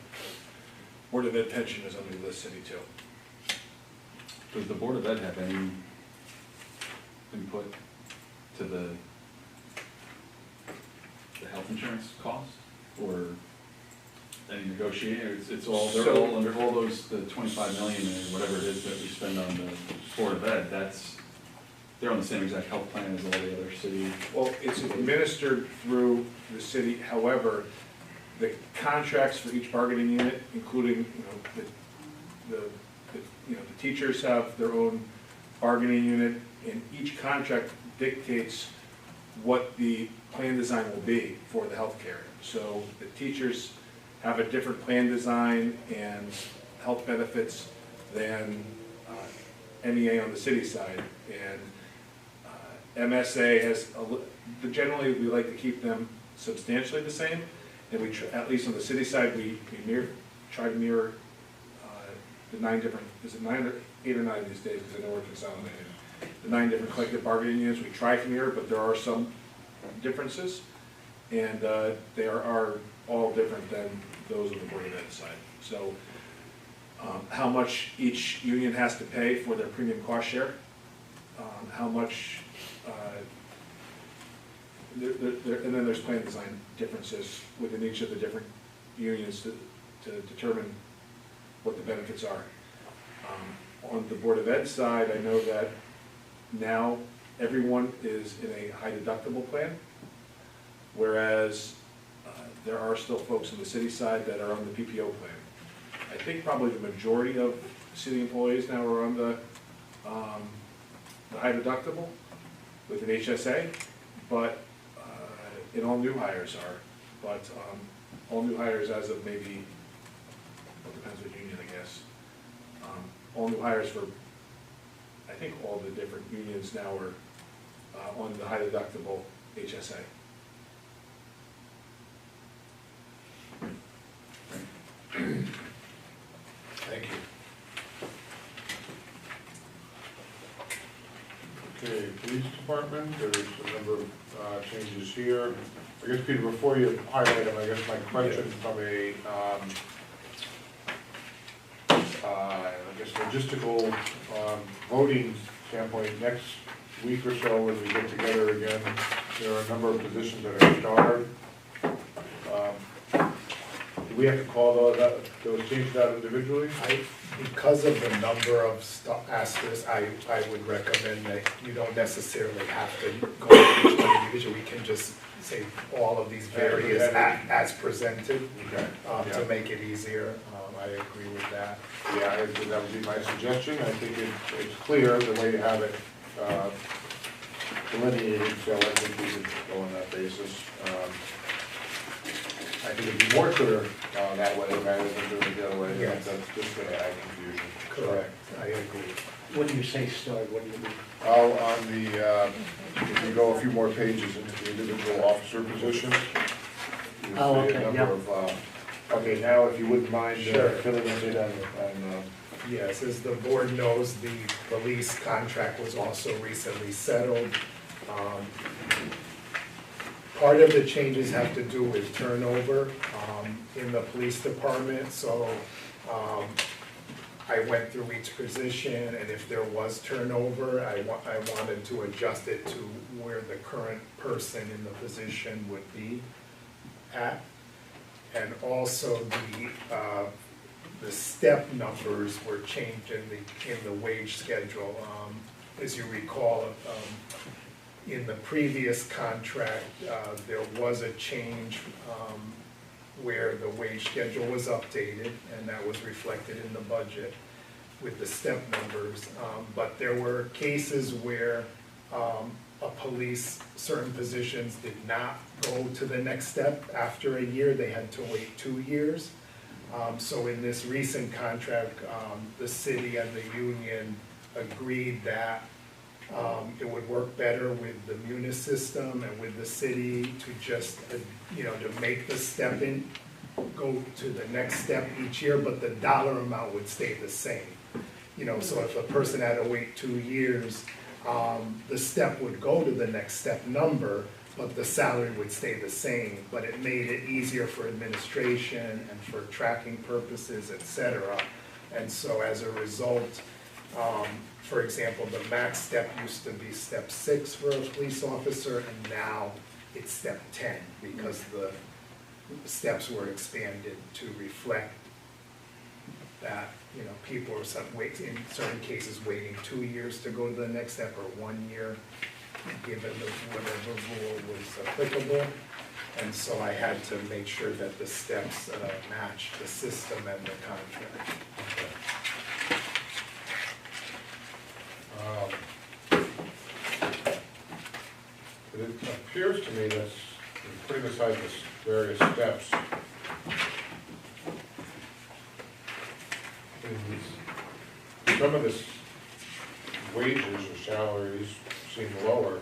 Board of Ed pension is under the city too. Does the Board of Ed have any input to the health insurance cost? Or any negotiating, it's all, they're So- all under, all those, the 25 million or whatever it is that we spend on the Board of Ed, they're on the same exact health plan as all the other city. Well, it's administered through the city, however, the contracts for each bargaining unit, including, the teachers have their own bargaining unit, and each contract dictates what the plan design will be for the healthcare. So the teachers have a different plan design and health benefits than MEA on the city side. And MSA has, generally, we like to keep them substantially the same. And we, at least on the city side, we try to mirror the 9 different, is it 9 or 8 or 9 these days, because I know we're consolidated. The 9 different collective bargaining units, we try to mirror, but there are some differences. And they are all different than those of the Board of Ed side. So how much each union has to pay for their premium cost share, how much, and then there's plan design differences within each of the different unions to determine what the benefits are. On the Board of Ed side, I know that now everyone is in a high deductible plan, whereas there are still folks on the city side that are on the PPO plan. I think probably the majority of city employees now are on the high deductible with an HSA, but, and all new hires are, but all new hires as of maybe, well, depends what union, I guess. All new hires for, I think all the different unions now are on the high deductible HSA. Thank you. Okay, police department, there's a number of changes here. I guess, Peter, before you highlight them, I guess my question from a, I guess logistical, voting standpoint, next week or so, when we get together again, there are a number of positions that are starred. Do we have to call those changes out individually? Because of the number of asterisks, I would recommend that you don't necessarily have to go to each one individually. We can just say all of these various as presented, Okay. to make it easier. I agree with that. Yeah, that would be my suggestion. I think it's clear the way you have it delineated, so I think we should go on that basis. I think it'd be more clear that way rather than doing it the other way. Yes. That's just gonna add confusion. Correct, I agree. When you say start, what do you mean? Oh, on the, if you go a few more pages into the individual officer positions, Oh, you'll see okay, a number of, okay, now if you wouldn't mind Sure. filling us in on, Yes, as the board knows, the police contract was also recently settled. Part of the changes have to do with turnover in the police department, so I went through each position, and if there was turnover, I wanted to adjust it to where the current person in the position would be at. And also the step numbers were changed in the wage schedule. As you recall, in the previous contract, there was a change where the wage schedule was updated, and that was reflected in the budget with the step numbers. But there were cases where a police, certain positions did not go to the next step after a year, they had to wait 2 years. So in this recent contract, the city and the union agreed that it would work better with the Munis system and with the city to just, to make the step in, go to the next step each year, but the dollar amount would stay the same. So if a person had to wait 2 years, the step would go to the next step number, but the salary would stay the same. But it made it easier for administration and for tracking purposes, et cetera. And so as a result, for example, the max step used to be step 6 for a police officer, and now it's step 10 because the steps were expanded to reflect that, people are in certain cases waiting 2 years to go to the next step, or 1 year, given whatever rule was applicable. And so I had to make sure that the steps matched the system and the contract. It appears to me that putting aside the various steps, some of this wages or salaries seem lower.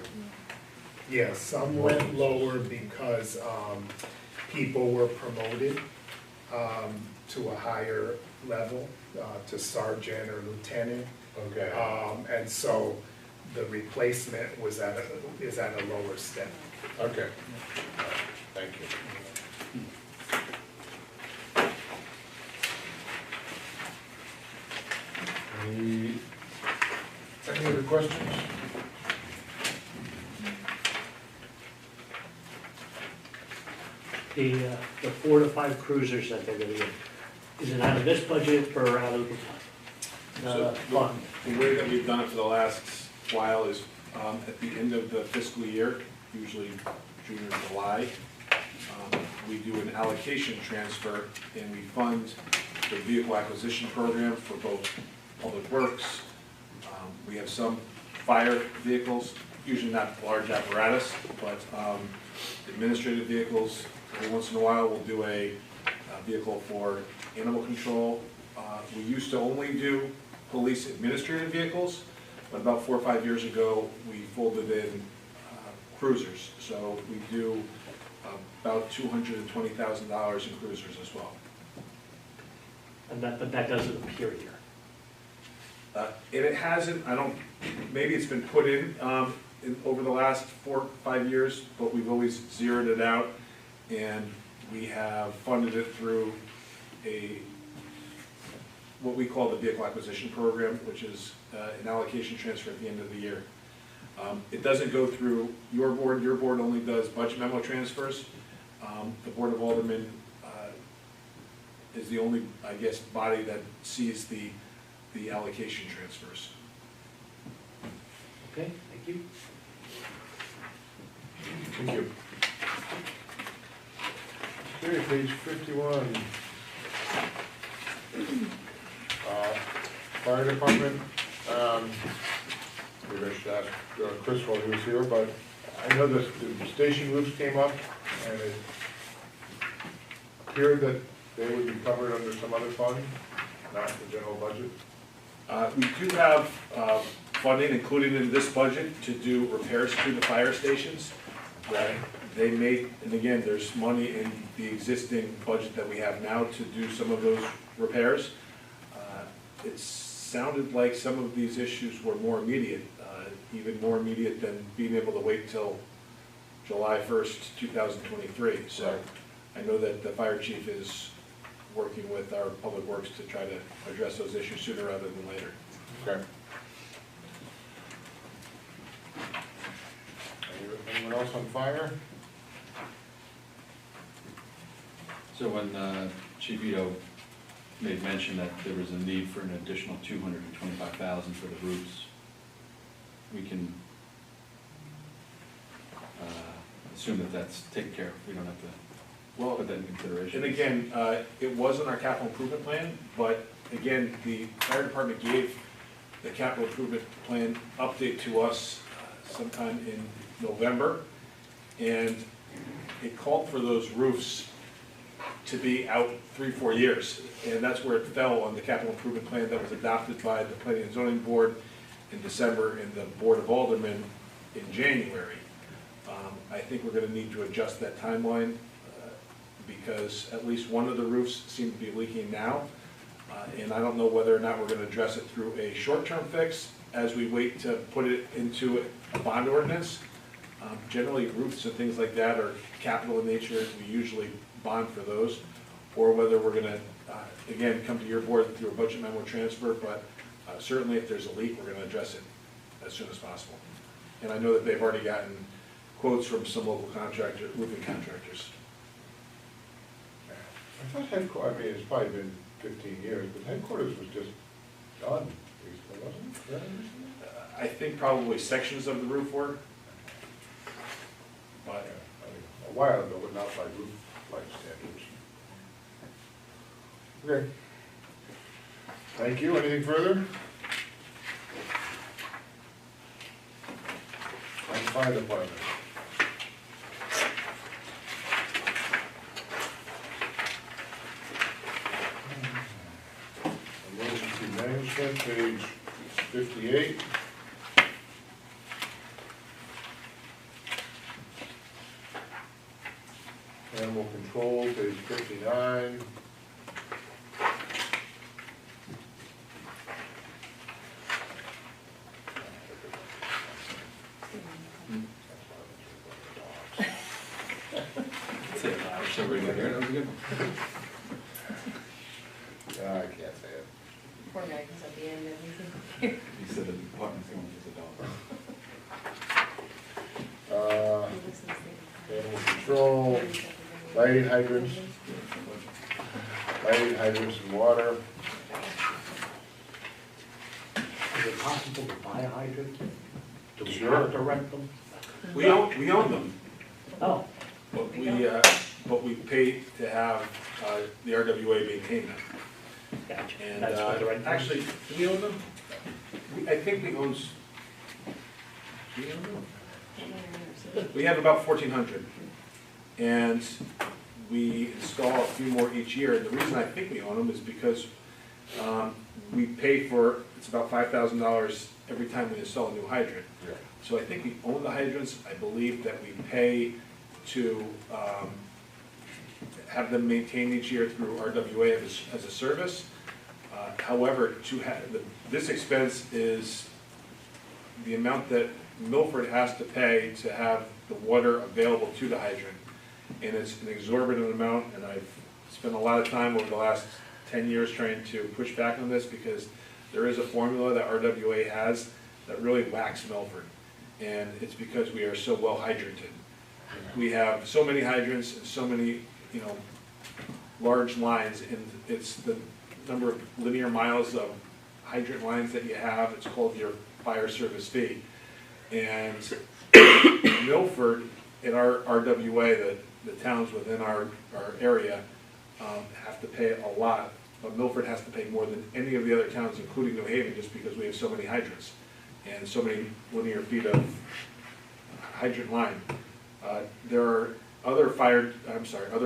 Yeah, some went lower because people were promoted to a higher level, to sergeant or lieutenant. Okay. And so the replacement is at a lower step. Okay. Thank you. Any other questions? The 4 to 5 cruisers that they're gonna get, is it out of this budget or out of the So fund? the way that we've done it for the last while is, at the end of the fiscal year, usually June or July, we do an allocation transfer and we fund the vehicle acquisition program for both Public Works. We have some fire vehicles, usually not large apparatus, but administrative vehicles. Every once in a while, we'll do a vehicle for animal control. We used to only do police administrative vehicles, but about 4 or 5 years ago, we folded in cruisers. So we do about $220,000 in cruisers as well. And but that doesn't appear here. And it hasn't, maybe it's been put in over the last 4 or 5 years, but we've always zeroed it out. And we have funded it through what we call the vehicle acquisition program, which is an allocation transfer at the end of the year. It doesn't go through your board only does budget memo transfers. The Board of Aldermen is the only, body that sees the allocation transfers. Okay, thank you. Thank you. Okay, page 51. Fire department, maybe I should ask Chris while he was here, but I know that the station roofs came up and it appeared that they would be covered under some other fund, not the general budget. We do have funding included in this budget to do repairs to the fire stations. Right. They may, and again, there's money in the existing budget that we have now to do some of those repairs. It sounded like some of these issues were more immediate, even more immediate than being able to wait till July 1st, 2023. So Right. I know that the fire chief is working with our public works to try to address those issues sooner rather than later. Okay. Anyone else on fire? So when Chief Ito made mention that there was a need for an additional $225,000 for the roofs, we can assume that that's taken care of. We don't have to Well, put that in consideration. and again, it wasn't our capital improvement plan, but again, the fire department gave the capital improvement plan update to us sometime in November. And it called for those roofs to be out 3-4 years. And that's where it fell on the capital improvement plan that was adopted by the Planning and Zoning Board in December and the Board of Aldermen in January. I think we're gonna need to adjust that timeline, because at least one of the roofs seem to be leaking now. And I don't know whether or not we're gonna address it through a short-term fix as we wait to put it into a bond ordinance. Generally, roofs and things like that are capital in nature, we usually bond for those. Or whether we're gonna, again, come to your board through a budget memo transfer, but certainly if there's a leak, we're gonna address it as soon as possible. And I know that they've already gotten quotes from some local roofing contractors. I thought headquarters, I mean, it's probably been 15 years, but headquarters was just done recently, wasn't it? Very recently? I think probably sections of the roof were. But Yeah, I mean, a while ago, but not by roof life standards. Okay. Thank you, anything further? And fire department. Emergency management, page 58. Animal control, page 59. Say it loud, so everybody can hear it. That was a good one. I can't say it. Poor guy, because at the end, everything. He said the department's going as a dog. Animal control, lighting hydrants, and water. Is it possible to buy a hydrant? Do we Sure. have to rent them? we own them, Oh, but we pay to have the RWA maintain them. gotcha. And That's for the rent. actually, do we own them? I think we own, do we own them? We have about 1,400, and we install a few more each year. And the reason I think we own them is because we pay for, it's about $5,000 every time we install a new hydrant. Yeah. So I think we own the hydrants. I believe that we pay to have them maintained each year through RWA as a service. However, to have, this expense is the amount that Milford has to pay to have the water available to the hydrant. And it's an exorbitant amount, and I've spent a lot of time over the last 10 years trying to push back on this, because there is a formula that RWA has that really whacks Milford. And it's because we are so well hydranted. We have so many hydrants and so many, large lines, and it's the number of linear miles of hydrant lines that you have, it's called your fire service fee. And Milford, in our RWA, the towns within our area, have to pay a lot, but Milford has to pay more than any of the other towns, including New Haven, just because we have so many hydrants and so many linear feet of hydrant line. There are other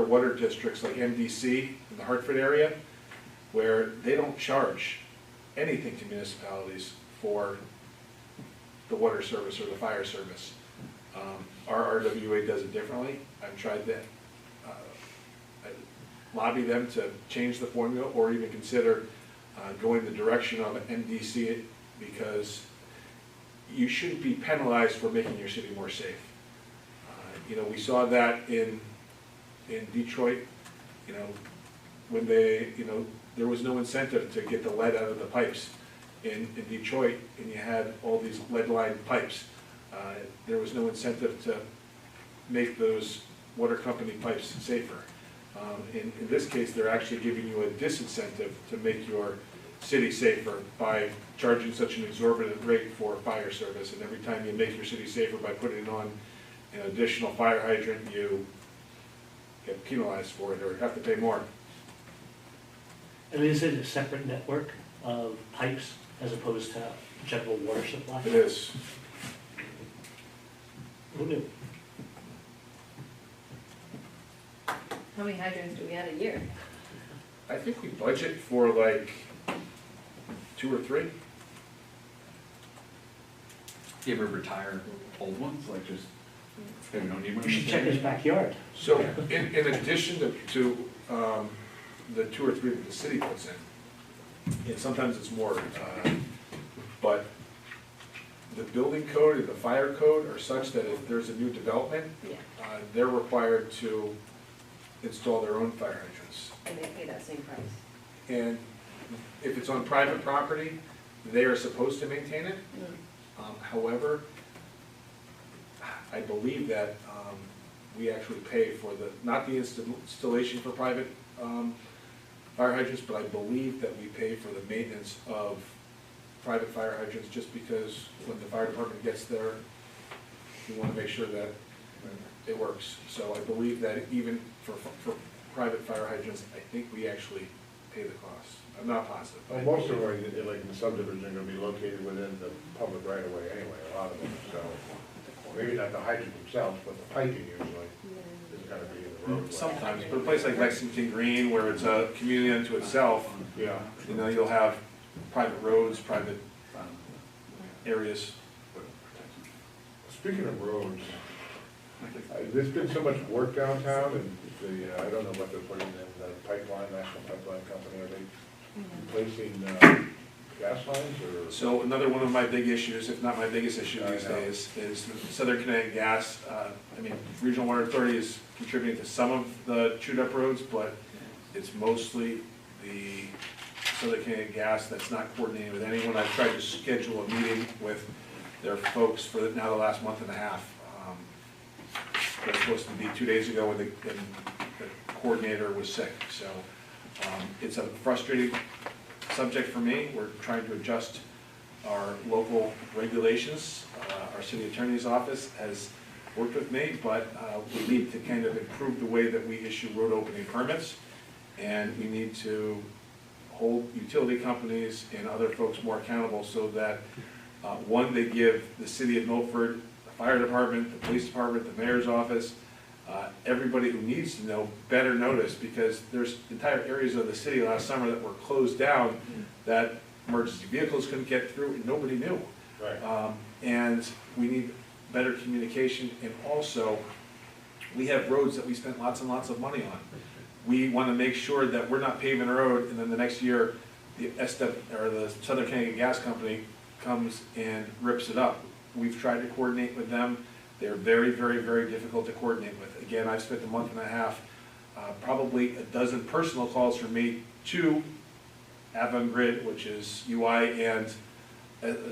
water districts like MDC in the Hartford area, where they don't charge anything to municipalities for the water service or the fire service. Our RWA does it differently. I've tried that. I lobby them to change the formula, or even consider going the direction of MDC, because you shouldn't be penalized for making your city more safe. We saw that in Detroit, when there was no incentive to get the lead out of the pipes in Detroit, and you had all these lead-lined pipes. There was no incentive to make those water company pipes safer. In this case, they're actually giving you a disincentive to make your city safer by charging such an exorbitant rate for fire service. And every time you make your city safer by putting on an additional fire hydrant, you get penalized for it or have to pay more. And is it a separate network of pipes as opposed to general water supply? It is. Who knew? How many hydrants do we add a year? I think we budget for like 2 or 3. Do you ever retire old ones, like just, hey, we don't need one? You should check his backyard. So in addition to the 2 or 3 that the city puts in, and sometimes it's more, but the building code and the fire code are such that if there's a new development, Yeah. they're required to install their own fire hydrants. And they pay that same price. And if it's on private property, they are supposed to maintain it. However, I believe that we actually pay for not the installation for private fire hydrants, but I believe that we pay for the maintenance of private fire hydrants, just because when the fire department gets there, we want to make sure that it works. So I believe that even for private fire hydrants, I think we actually pay the cost. I'm not positive. Well, most of them, are, like in the subdivision, are gonna be located within the public right of way anyway, a lot of them, so. Maybe not the hydrant themselves, but the piping usually is gonna be in the roadway. Sometimes, but a place like Lexington Green, where it's a community unto itself, Yeah. you'll have private roads, private areas. Speaking of roads, there's been so much work downtown, and I don't know what they're putting in, the pipeline, National Pipeline Company, are they replacing, gas lines, or? So another one of my big issues, if not my biggest issue I these know. days, is Southern Connecticut Gas. Regional Water Authority is contributing to some of the chewed-up roads, but it's mostly the Southern Connecticut Gas that's not coordinating with anyone. I've tried to schedule a meeting with their folks for now the last month and a half. It was supposed to be 2 days ago when the coordinator was sick, so it's a frustrating subject for me. We're trying to adjust our local regulations. Our city attorney's office has worked with me, but we need to kind of improve the way that we issue road opening permits. And we need to hold utility companies and other folks more accountable so that, one, they give the city of Milford, the fire department, the police department, the mayor's office, everybody who needs to know better notice, because there's entire areas of the city last summer that were closed down that emergency vehicles couldn't get through and nobody knew. Right. And we need better communication, and also, we have roads that we spent lots and lots of money on. We want to make sure that we're not paving a road, and then the next year, the Southern Connecticut Gas Company comes and rips it up. We've tried to coordinate with them. They're very, very, very difficult to coordinate with. Again, I've spent a month and a half, probably a dozen personal calls from me to Avangrid, which is UI, and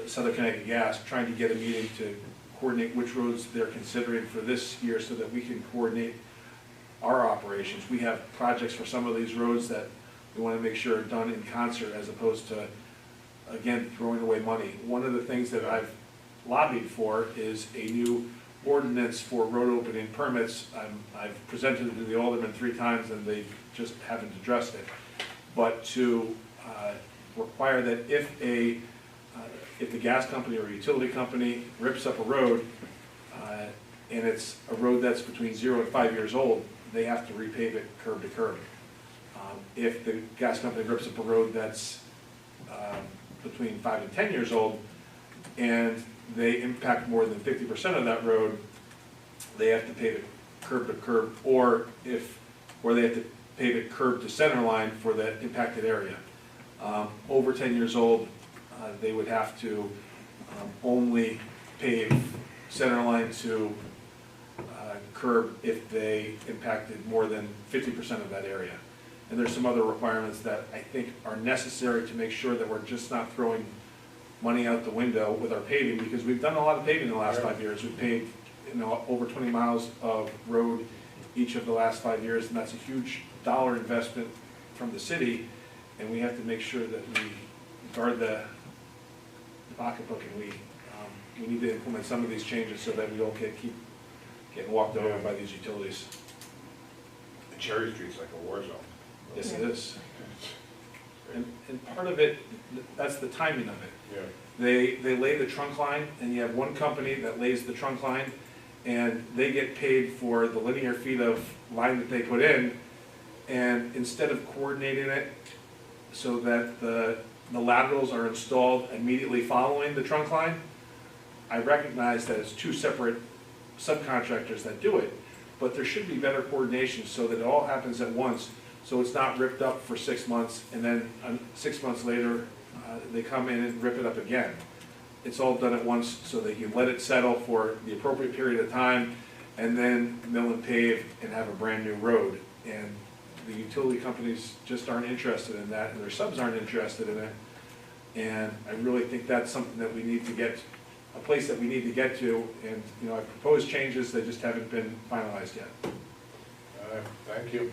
Southern Connecticut Gas, trying to get a meeting to coordinate which roads they're considering for this year so that we can coordinate our operations. We have projects for some of these roads that we want to make sure are done in concert, as opposed to, again, throwing away money. One of the things that I've lobbied for is a new ordinance for road opening permits. I've presented it to the aldermen 3 times and they just haven't addressed it. But to require that if the gas company or utility company rips up a road, and it's a road that's between 0 and 5 years old, they have to repave it curb to curb. If the gas company rips up a road that's between 5 and 10 years old, and they impact more than 50% of that road, they have to pave it curb to curb, or they have to pave it curb to center line for the impacted area. Over 10 years old, they would have to only pave center line to curb if they impacted more than 50% of that area. And there's some other requirements that I think are necessary to make sure that we're just not throwing money out the window with our paving, because we've done a lot of paving in the last 5 years. We've paved, over 20 miles of road each of the last 5 years, and that's a huge dollar investment from the city, and we have to make sure that we guard the pocketbook, and we need to implement some of these changes so that we don't keep getting walked over by these utilities. Cherry Street's like a war zone. Yes, it is. And part of it, that's the timing of it. Yeah. They lay the trunk line, and you have one company that lays the trunk line, and they get paid for the linear feet of line that they put in, and instead of coordinating it so that the laterals are installed immediately following the trunk line, I recognize that it's two separate subcontractors that do it, but there should be better coordination so that it all happens at once, so it's not ripped up for 6 months, and then 6 months later, they come in and rip it up again. It's all done at once, so they can let it settle for the appropriate period of time, and then mill and pave and have a brand-new road. And the utility companies just aren't interested in that, and their subs aren't interested in it. And I really think that's something that we need to get, a place that we need to get to, and, you know, I've proposed changes, they just haven't been finalized yet. Thank you.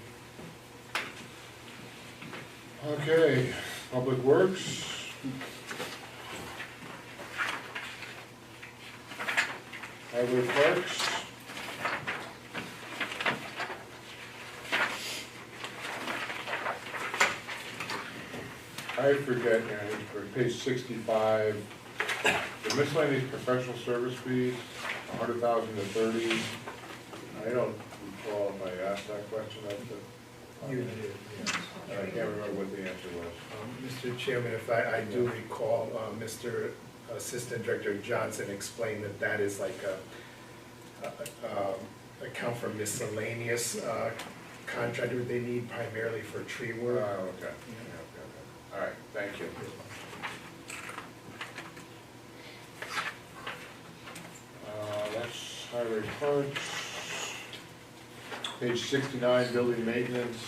Okay, Public Works. Highway Parks. I forget, for page 65, the miscellaneous professional service fees, 100,000 to 30. I don't recall if I asked that question at the. You did, yes. I can't remember what the answer was. Mr. Chairman, if I do recall, Mr. Assistant Director Johnson explained that that is like a account for miscellaneous contractor they need primarily for tree work. Okay. All right, thank you. That's Highway Parks. Page 69, building maintenance.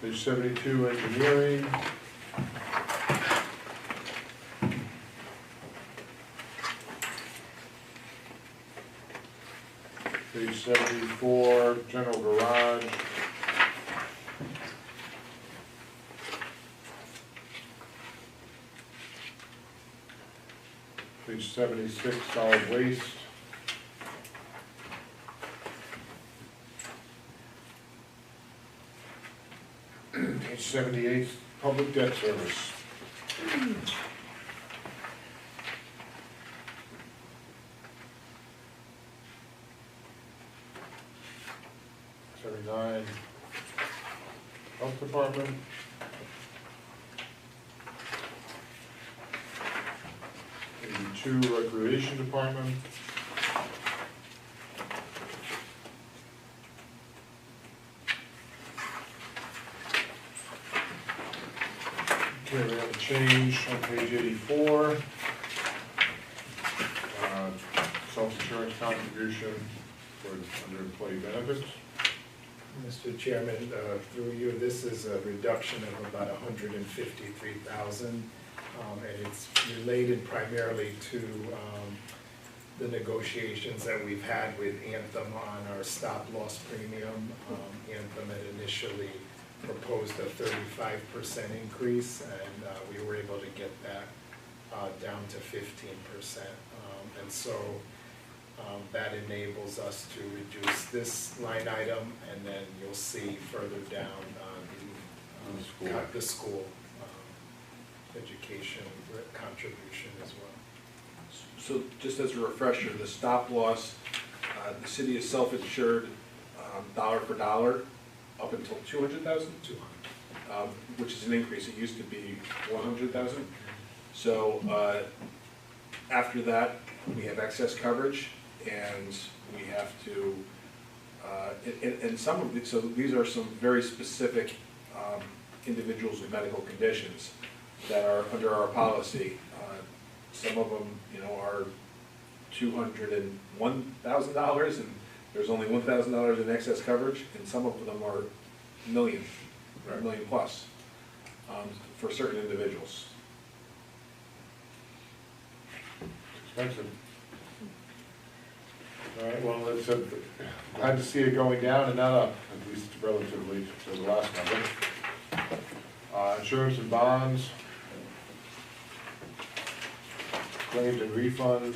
Page 72, engineering. Page 74, general garage. Page 76, solid waste. Page 78, public debt service. 79, Health Department. 82, Recreation Department. Okay, we have a change on page 84. Self-insurance contribution for under employee benefits. Mr. Chairman, through you, this is a reduction of about $153,000, and it's related primarily to the negotiations that we've had with Anthem on our stop-loss premium. Anthem had initially proposed a 35% increase, and we were able to get that down to 15%. And so that enables us to reduce this line item, and then you'll see further down the school education contribution as well. So just as a refresher, the stop loss, the city is self-insured, dollar for dollar, up until 200,000? 200. Which is an increase, it used to be 100,000. So, after that, we have excess coverage, and we have to, and some of these, so these are some very specific, individuals with medical conditions that are under our policy. Some of them, you know, are $201,000, and there's only $1,000 in excess coverage, and some of them are million plus, for certain individuals. Expensive. All right, well, it's, glad to see it going down and not up, at least relatively to the last number. Insurance and bonds. Claims and refunds.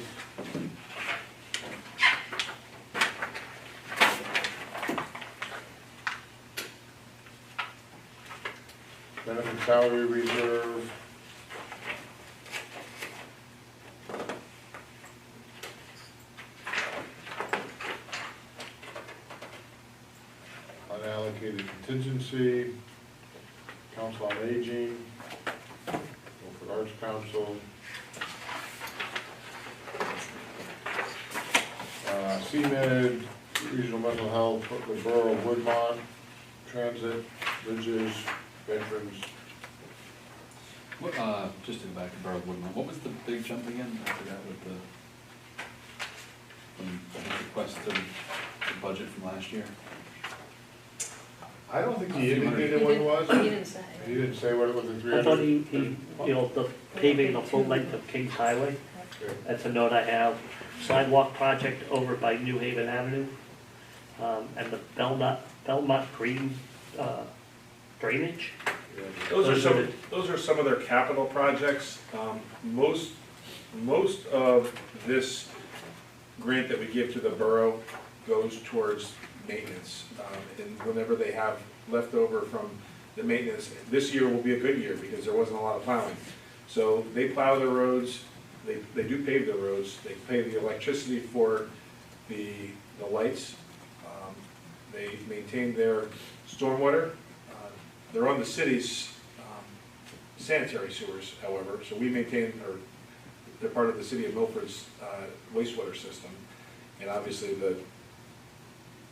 Benefit salary reserve. Unallocated contingency, council on aging, Milford Arts Council, CMed, regional mental health, the borough of Woodmont, transit, bridges, veterans. What, just to go back to Borough of Woodmont, what was the big jump again? I forgot what the, request of the budget from last year. I don't think he indicated what it was. He didn't say. He didn't say what it was, the three I thought hundred. you know, the paving the full length of Kings Highway, that's a note I have. Sidewalk project over by New Haven Avenue, and the Belmont Green, drainage. Those are some of their capital projects. Most of this grant that we give to the borough goes towards maintenance. And whenever they have leftover from the maintenance, this year will be a good year because there wasn't a lot of plowing. So they plow the roads, they do pave the roads, they pay the electricity for the lights. They maintain their stormwater. They're on the city's sanitary sewers, however, so we maintain, or they're part of the city of Milford's wastewater system. And obviously the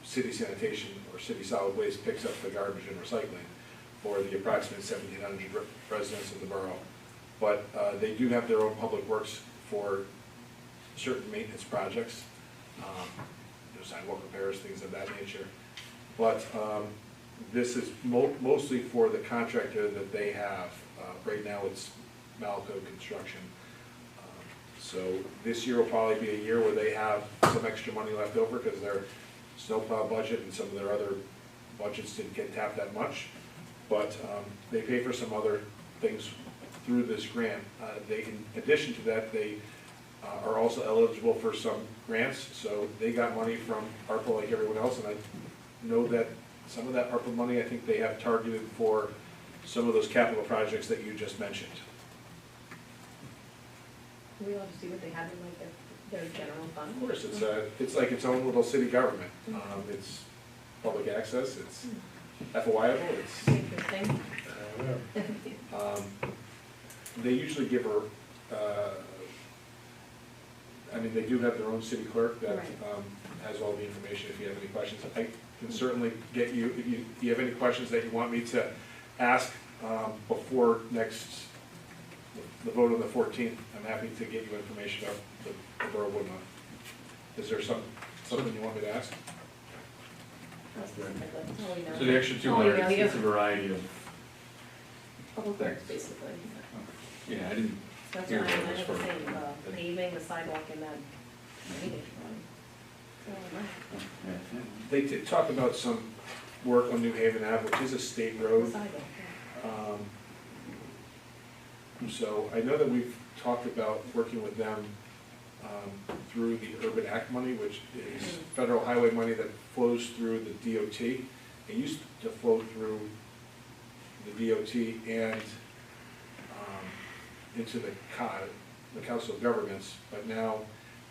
city sanitation or city solid waste picks up the garbage and recycling for the approximate 1,700 residents of the borough. But they do have their own public works for certain maintenance projects, sidewalk repairs, things of that nature. But this is mostly for the contractor that they have. Right now, it's Malco Construction. So this year will probably be a year where they have some extra money left over because their snowplow budget and some of their other budgets didn't get tapped that much. But they pay for some other things through this grant. In addition to that, they are also eligible for some grants. So they got money from ARPA like everyone else, and I know that some of that ARPA money, I think they have targeted for some of those capital projects that you just mentioned. We allowed to see what they have in like their general fund. Of course, it's like its own little city government. It's public access, it's FOIable, it's, Interesting. they usually give her, I mean, they do have their own city clerk that, Right. has all the information if you have any questions. I can certainly get you, if you have any questions that you want me to ask, before the vote on the 14th, I'm happy to get you information about the borough of Woodmont. Is there something you want me to ask? That's all we know. So the extra Oh, 200, yeah, it's a variety of, Public works, basically. yeah, I didn't That's hear what what I it was was for. saying, paving, the sidewalk, and then drainage one. So, Yeah. They did talk about some work on New Haven Ave, which is a state the road. sidewalk, yeah. So I know that we've talked about working with them through the Urban Act money, which is federal highway money that flows through the DOT. It used to flow through the DOT and into the Council of Governments, but now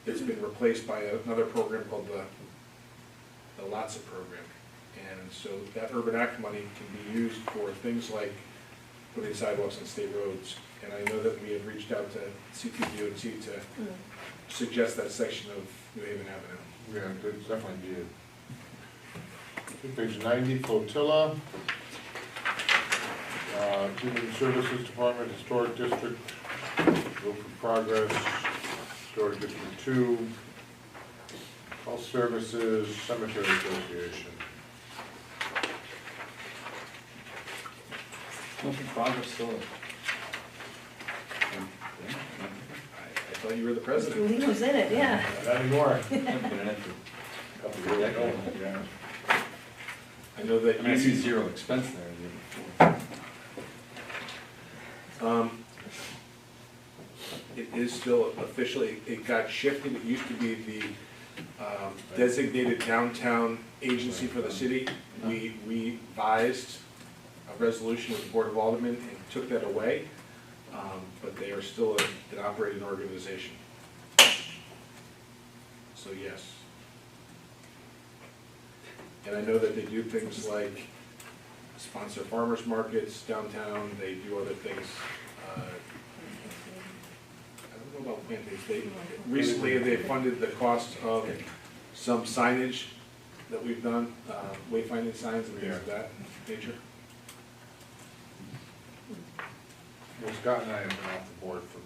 it's been replaced by another program called the LATSA program. And so that Urban Act money can be used for things like putting sidewalks on state roads. And I know that we had reached out to CTDOT to suggest that section of New Haven Avenue. Yeah, it's definitely needed. Page 90, flotilla. Human Services Department, Historic District, Milford Progress, Historic District 2, Health Services, Cemetery Association. Milford Progress still. I Thought you were the president. Lee was in it, yeah. Not anymore. I've been in it for Couple of years ago, yeah. I know that I mean, I see you, zero expense there. the year before. it is still officially, it got shifted. It used to be the designated downtown agency for the city. We revised a resolution with the Board of Aldermen and took that away, but they are still an operating organization. So yes. And I know that they do things like sponsor farmers markets downtown, they do other things. I don't know about plant-based, recently they funded the cost of some signage that we've done, wayfinding signs and things of that nature. Well, Scott and I have been off the board for a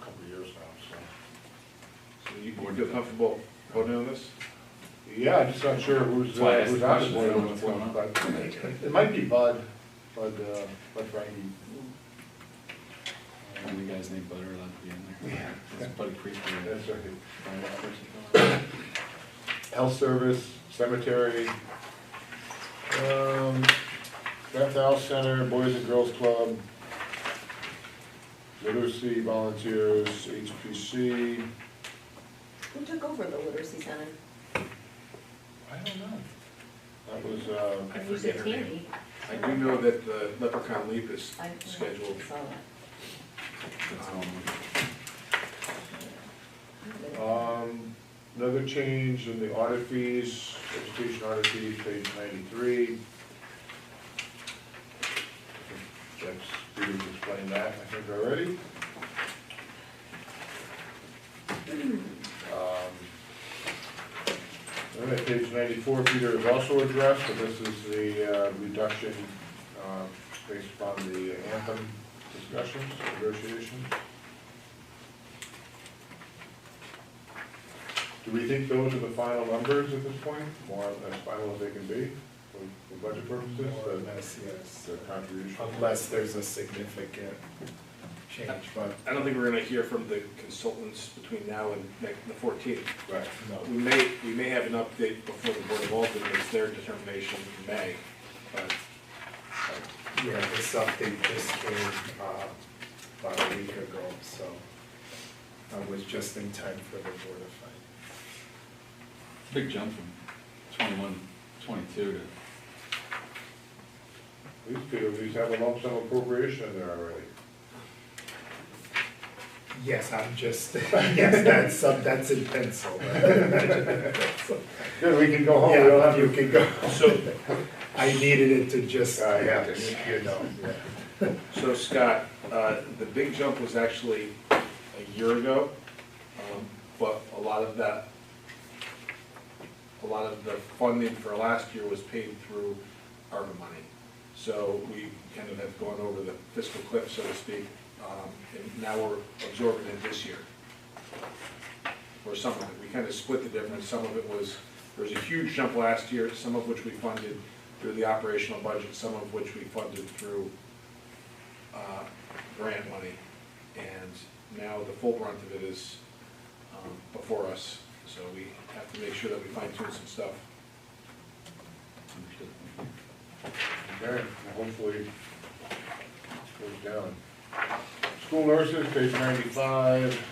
couple of years now, so. So you feel comfortable voting on this? Yeah, I'm just not sure who's That's why I asked on the the question, board I don't on know this what's one, going on. but it might be Bud Frankie. And the guy's named Butter, allowed to be in there. That's Buddy Creek. That's right. Health service, cemetery, Beth House Center, Boys and Girls Club, literacy volunteers, HPC. Who took over the literacy center? I don't know. That was, I It was forget her name. Tammy. I do know that the Leprechaun Leap is I scheduled. saw that. Another change in the audit fees, education audit fees, page 93. That's, Peter's explained that, I think, already. All right, page 94, Peter has also addressed, but this is the reduction based upon the anthem discussions, negotiations. Do we think those are the final numbers at this point, more as final as they can be, for budget purposes? More or less, yes. The contribution? Unless there's a significant change, but I don't think we're gonna hear from the consultants between now and the 14th. Right. no. We may have an update before the Board of Aldermen makes their determination in May, but Yeah, this update just came about a week ago, so I was just in time for the Board of Finance. Big jump from 21, 22 to. These people, these have a lump sum appropriation in there already. Yes, I'm just, yes, that's in pencil. Good, we can go home, we don't Yeah, have you to. can go. So, I needed it to just, Yeah. you know, yeah. so Scott, the big jump was actually a year ago, but a lot of the funding for last year was paid through ARPA money. So we kind of have gone over the fiscal cliff, so to speak, and now we're absorbing it this year. Or some of it, we kind of split the difference, some of it was, there was a huge jump last year, some of which we funded through the operational budget, some of which we funded through grant money. And now the full brunt of it is before us, so we have to make sure that we fine tune some stuff. Okay, well, hopefully it goes down. School nurses, page 95.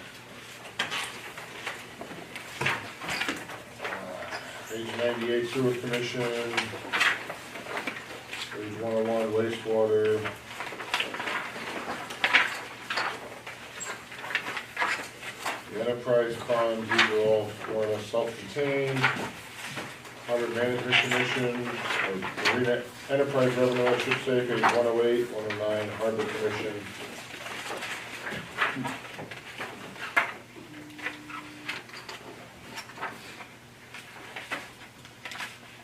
Page 98, sewer commission. Page 101, wastewater. The enterprise funds, these are all more or less self-contained. Harbor Management Commission, or Marina Enterprise Revenue, I should say, page 108, 109, Harbor Commission.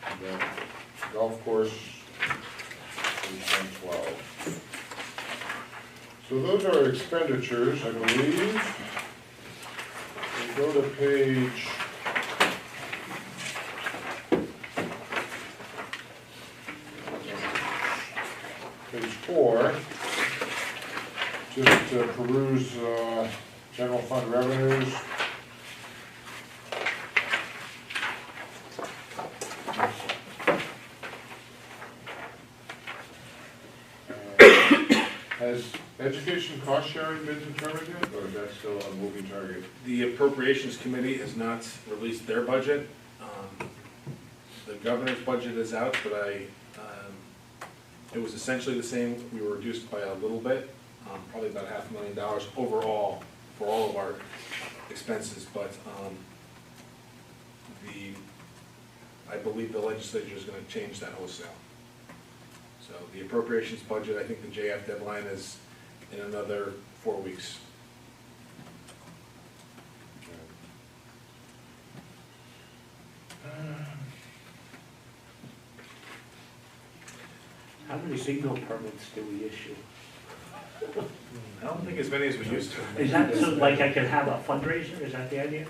And then golf course, page 112. So those are expenditures, I believe. We go to page page 4, just to peruse General fund revenues. Has education cost sharing been determined yet, or is that still a moving target? The Appropriations Committee has not released their budget. The governor's budget is out, but it was essentially the same. We were reduced by a little bit, probably about $500,000 overall for all of our expenses, but I believe the legislature is gonna change that wholesale. So the appropriations budget, I think the JF deadline is in another 4 weeks. How many bingo permits do we issue? I don't think as many as we used to. Is that so, like I could have a fundraiser, is that the idea?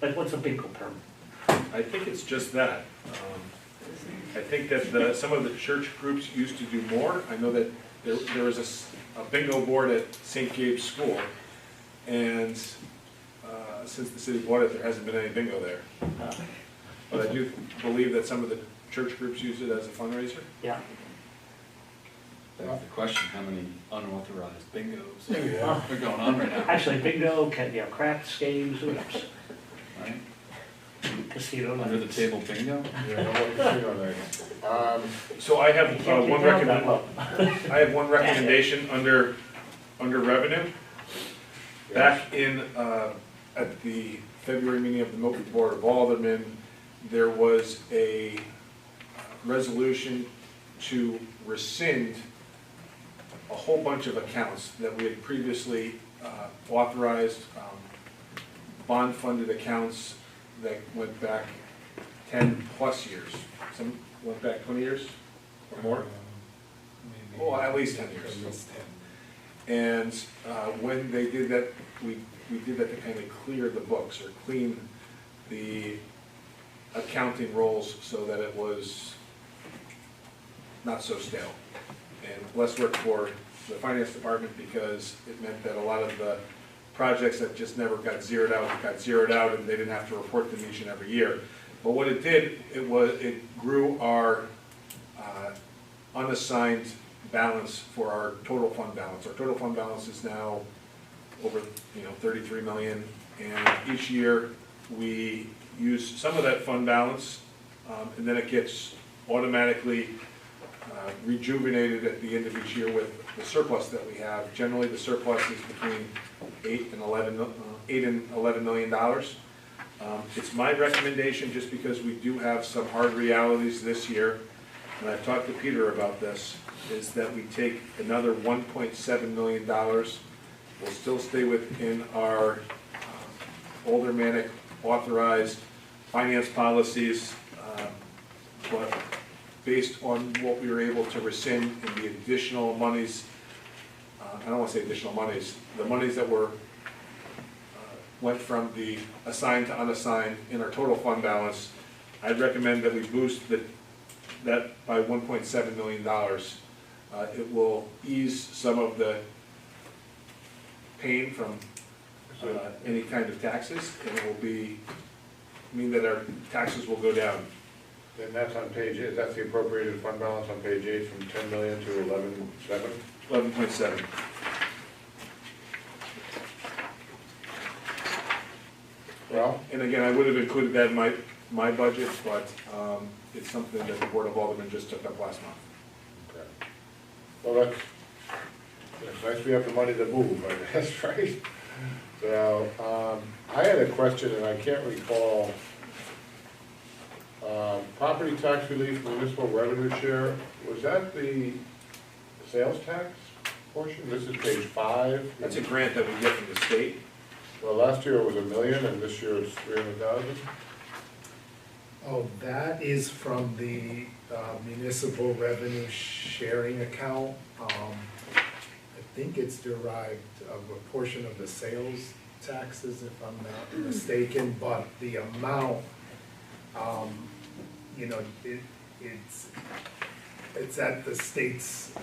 Like, what's a bingo permit? I think it's just that. I think that some of the church groups used to do more. I know that there was a bingo board at St. Gabe's School, and since the city bought it, there hasn't been any bingo there. But I do believe that some of the church groups use it as a fundraiser. Yeah. That's the question, how many unauthorized bingos Yeah. are going on right now, Actually, bingo, crafts games, oops, right? casino Under the nights. table bingo? Yeah, no more casino nights. So I have You can't one get down that low. I have one recommendation under revenue. Back in, at the February meeting of the Milford Board of Aldermen, there was a resolution to rescind a whole bunch of accounts that we had previously authorized, bond-funded accounts that went back 10-plus years. Some went back 20 years or more? Well, at least 10 years. At least 10. And when they did that, we did that to kind of clear the books or clean the accounting rolls so that it was not so stale. And less work for the finance department because it meant that a lot of the projects that just never got zeroed out and they didn't have to report them each and every year. But what it did, it grew our unassigned balance for our total fund balance. Our total fund balance is now over, 33 million, and each year we use some of that fund balance, and then it gets automatically rejuvenated at the end of each year with the surplus that we have. Generally, the surplus is between $8 and $11 million. It's my recommendation, just because we do have some hard realities this year, and I've talked to Peter about this, is that we take another $1.7 million. We'll still stay within our aldermanic authorized finance policies, but based on what we were able to rescind and the additional monies, I don't want to say additional monies, the monies that were, went from the assigned to unassigned in our total fund balance, I'd recommend that we boost that by $1.7 million. It will ease some of the pain from any kind of taxes, and it will mean that our taxes will go down. And that's on page 8, that's the appropriated fund balance on page 8 from 10 million to 11.7? 11.7. Well, And again, I would have included that in my budget, but it's something that the Board of Aldermen just took up last month. okay. Well, it's nice we have the money to move, I guess, right? So, I had a question and I can't recall. Property tax relief municipal revenue share, was that the sales tax portion? This is page 5. That's a grant that we get from the state. Well, last year it was $1 million and this year it's 300,000. Oh, that is from the municipal revenue sharing account. I think it's derived of a portion of the sales taxes, if I'm not mistaken, but the amount, it's at the state's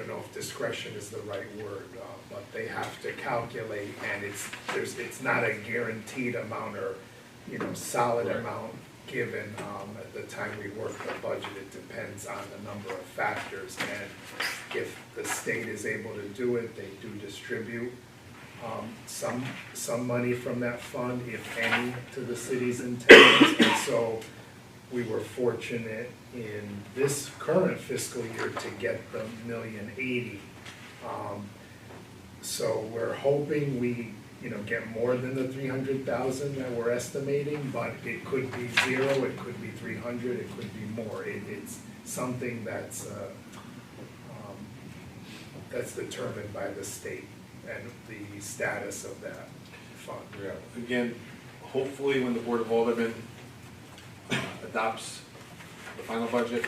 don't know if discretion is the right word, but they have to calculate, and it's not a guaranteed amount or, you know, solid Right. amount given, at the time we work the budget. It depends on the number of factors, and if the state is able to do it, they do distribute, some money from that fund, if any, to the cities and towns. And so we were fortunate in this current fiscal year to get the $1,080,000. So we're hoping we, you know, get more than the 300,000 that we're estimating, but it could be 0, it could be 300, it could be more. It's something that's determined by the state and the status of that fund. Yeah. Again, hopefully when the Board of Aldermen adopts the final budget,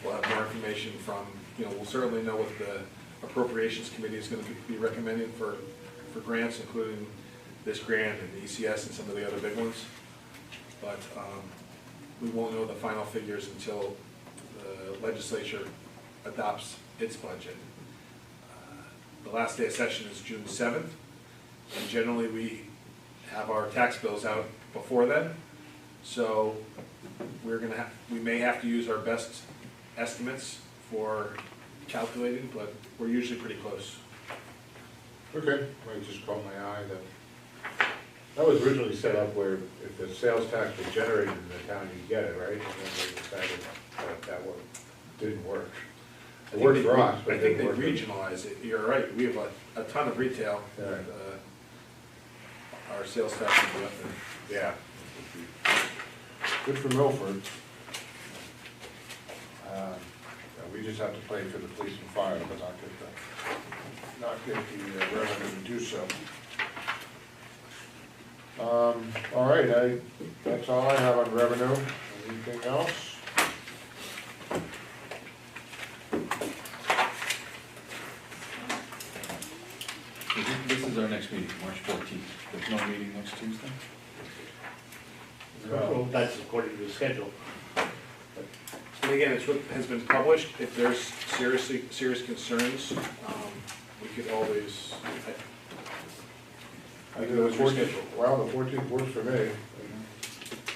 we'll have more information from, you know, we'll certainly know what the Appropriations Committee is gonna be recommending for grants, including this grant and the ECS and some of the other big ones. But, we won't know the final figures until the legislature adopts its budget. The last day of session is June 7th, and generally we have our tax bills out before then. So we may have to use our best estimates for calculating, but we're usually pretty close. Okay, I just caught my eye that was originally set up where if the sales tax was generated in the town, you'd get it, right? And then they decided that didn't work. It worked for us, but I it think didn't they work. regionalize it, you're right, we have a ton of retail, Yeah. and, our sales tax will be up there. Yeah. Good for Milford. We just have to play for the police and fire, but not get the revenue to do so. All right, that's all I have on revenue. Anything else? This is our next meeting, March 14th. There's no meeting next Tuesday? Well, that's according to the schedule. And again, it's what has been published, if there's serious concerns, we could always, I think the 14th, well, the 14th works for me.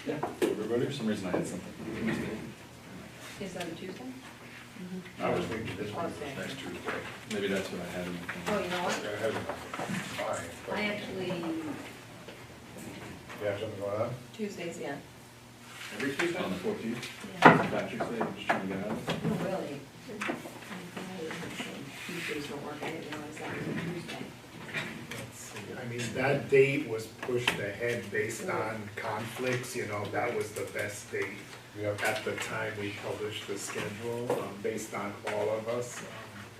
Yeah. Everybody? For some reason I had something Tuesday. Is that a Tuesday? I was thinking this one was next Tuesday. Maybe that's what I had in my phone. Oh, you know what? Yeah, it hasn't. Fine. I actually, You have something going on? Tuesdays, yeah. every Tuesday? On the 14th, Yeah. Patrick's Day, I'm just trying to get out of it. No, really. Tuesdays don't work, I didn't realize that was a Tuesday. Let's see. I mean, that date was pushed ahead based on conflicts, you know, that was the best date. Yep. At the time we published the schedule, based on all of us.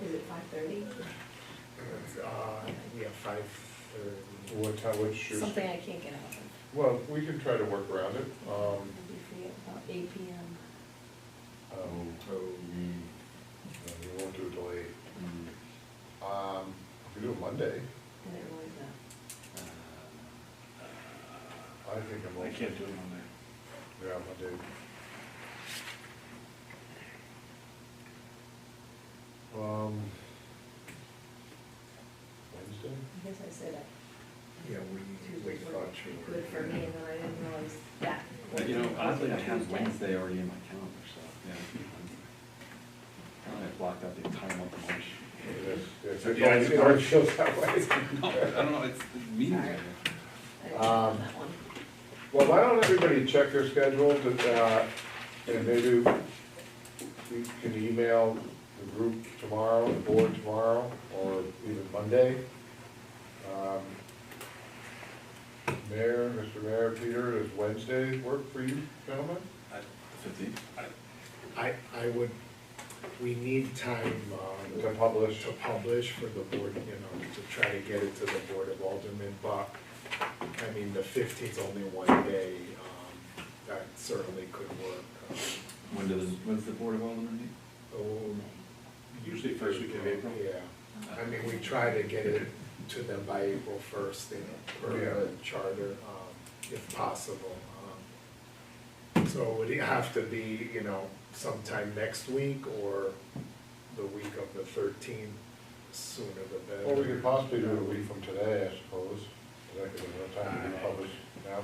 Is it 5:30? Yeah, 5:30. What time, which is, Something I can't get out of. well, we can try to work around it. I'll be free at about 8 PM. We won't do it till 8. We do it Monday. I didn't realize that. I think I'm. I can't do it on there. Yeah, Monday. Wednesday? I guess I said Yeah, we Tuesdays were thought you were. good for me, and then I didn't realize that. But, you know, oddly, I have Tuesday. Wednesday already in my calendar, so, yeah. I don't have blocked out the entire month of March. It already feels that way. No, I don't know, it's the meetings. Sorry. I didn't Um, know that one. Well, why don't everybody check their schedule, and maybe we can email the group tomorrow, the board tomorrow, or even Monday. Mayor, Mr. Mayor, Peter, does Wednesday work for you, gentlemen? The 15th? I would, we need time, To publish? to publish for the board, you know, to try to get it to the Board of Aldermen, but, I mean, the 15th 's only one day, that certainly could work. When's the Board of Aldermen meet? Usually first week of April. Yeah, I mean, we try to get it to them by April 1st, you know, per the charter, if possible. So would it have to be, you know, sometime next week, or the week of the 13th, sooner the better. Well, we could possibly do it a week from today, I suppose. Is that gonna be enough time to be published now?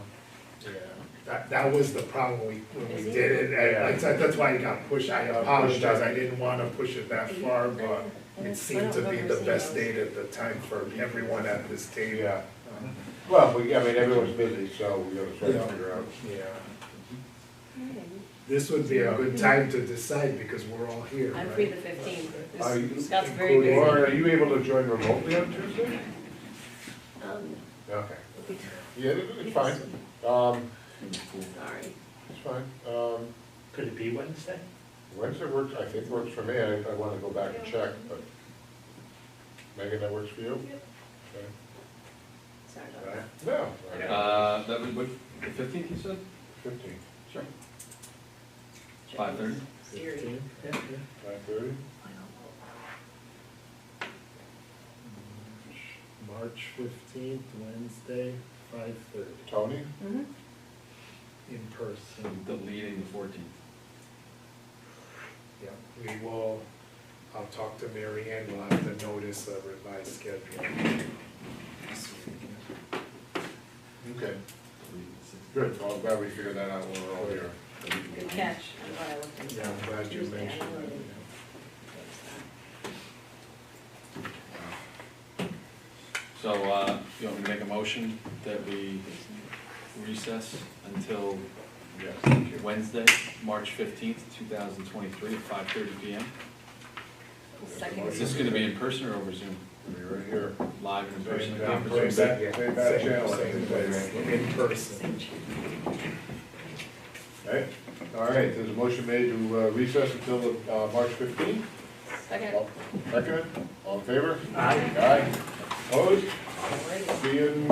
Yeah, that was the problem when we Is did it, Yeah. and that's why it got pushed, I Pushed apologize, out. I didn't wanna push it that far, but it seemed to be the best date at the time for everyone at this table. Yeah. Well, I mean, everyone's busy, so we gotta try to Yeah. figure out. Yeah, this would be a good time to decide, because we're all here, I'm right? free the 15th. Are you- Scott's very busy. Or are you able to join remotely on Tuesday? Okay. Yeah, it's fine. Sorry. It's fine. Could it be Wednesday? Wednesday works, I think works for me. I wanna go back and check, but Megan, that works for you? Okay. Sorry about that. No. That would, the 15th, you said? 15, Sure. 5:30? Siri. 5:30? March 15th, Wednesday, 5:30, Tony? Mhm. in person. Deleting the 14th. Yeah, we will, I'll talk to Mary Ann, we'll have to notice a revised schedule. Okay, good. Well, I'm glad we figured that out when we were all here. Good catch. I'm glad I looked into Yeah, I'm that. glad you Tuesday, I mentioned really that. didn't notice that. So, you want me to make a motion that we recess until Yes, thank you. Wednesday, March 15th, 2023, at 5:30 PM? Second. Is this gonna be in person or over Zoom? We'll be right here. Live and in person? Yeah. In person, Same yeah, back- same channel, same same place, place. in person. Okay, all right, there's a motion made to recess until March 15th. Second. Second, all in favor? Aye. Aye. Opposed? Alrighty. See you in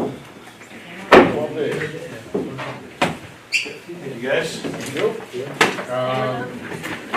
12 days. You guys? Thank you.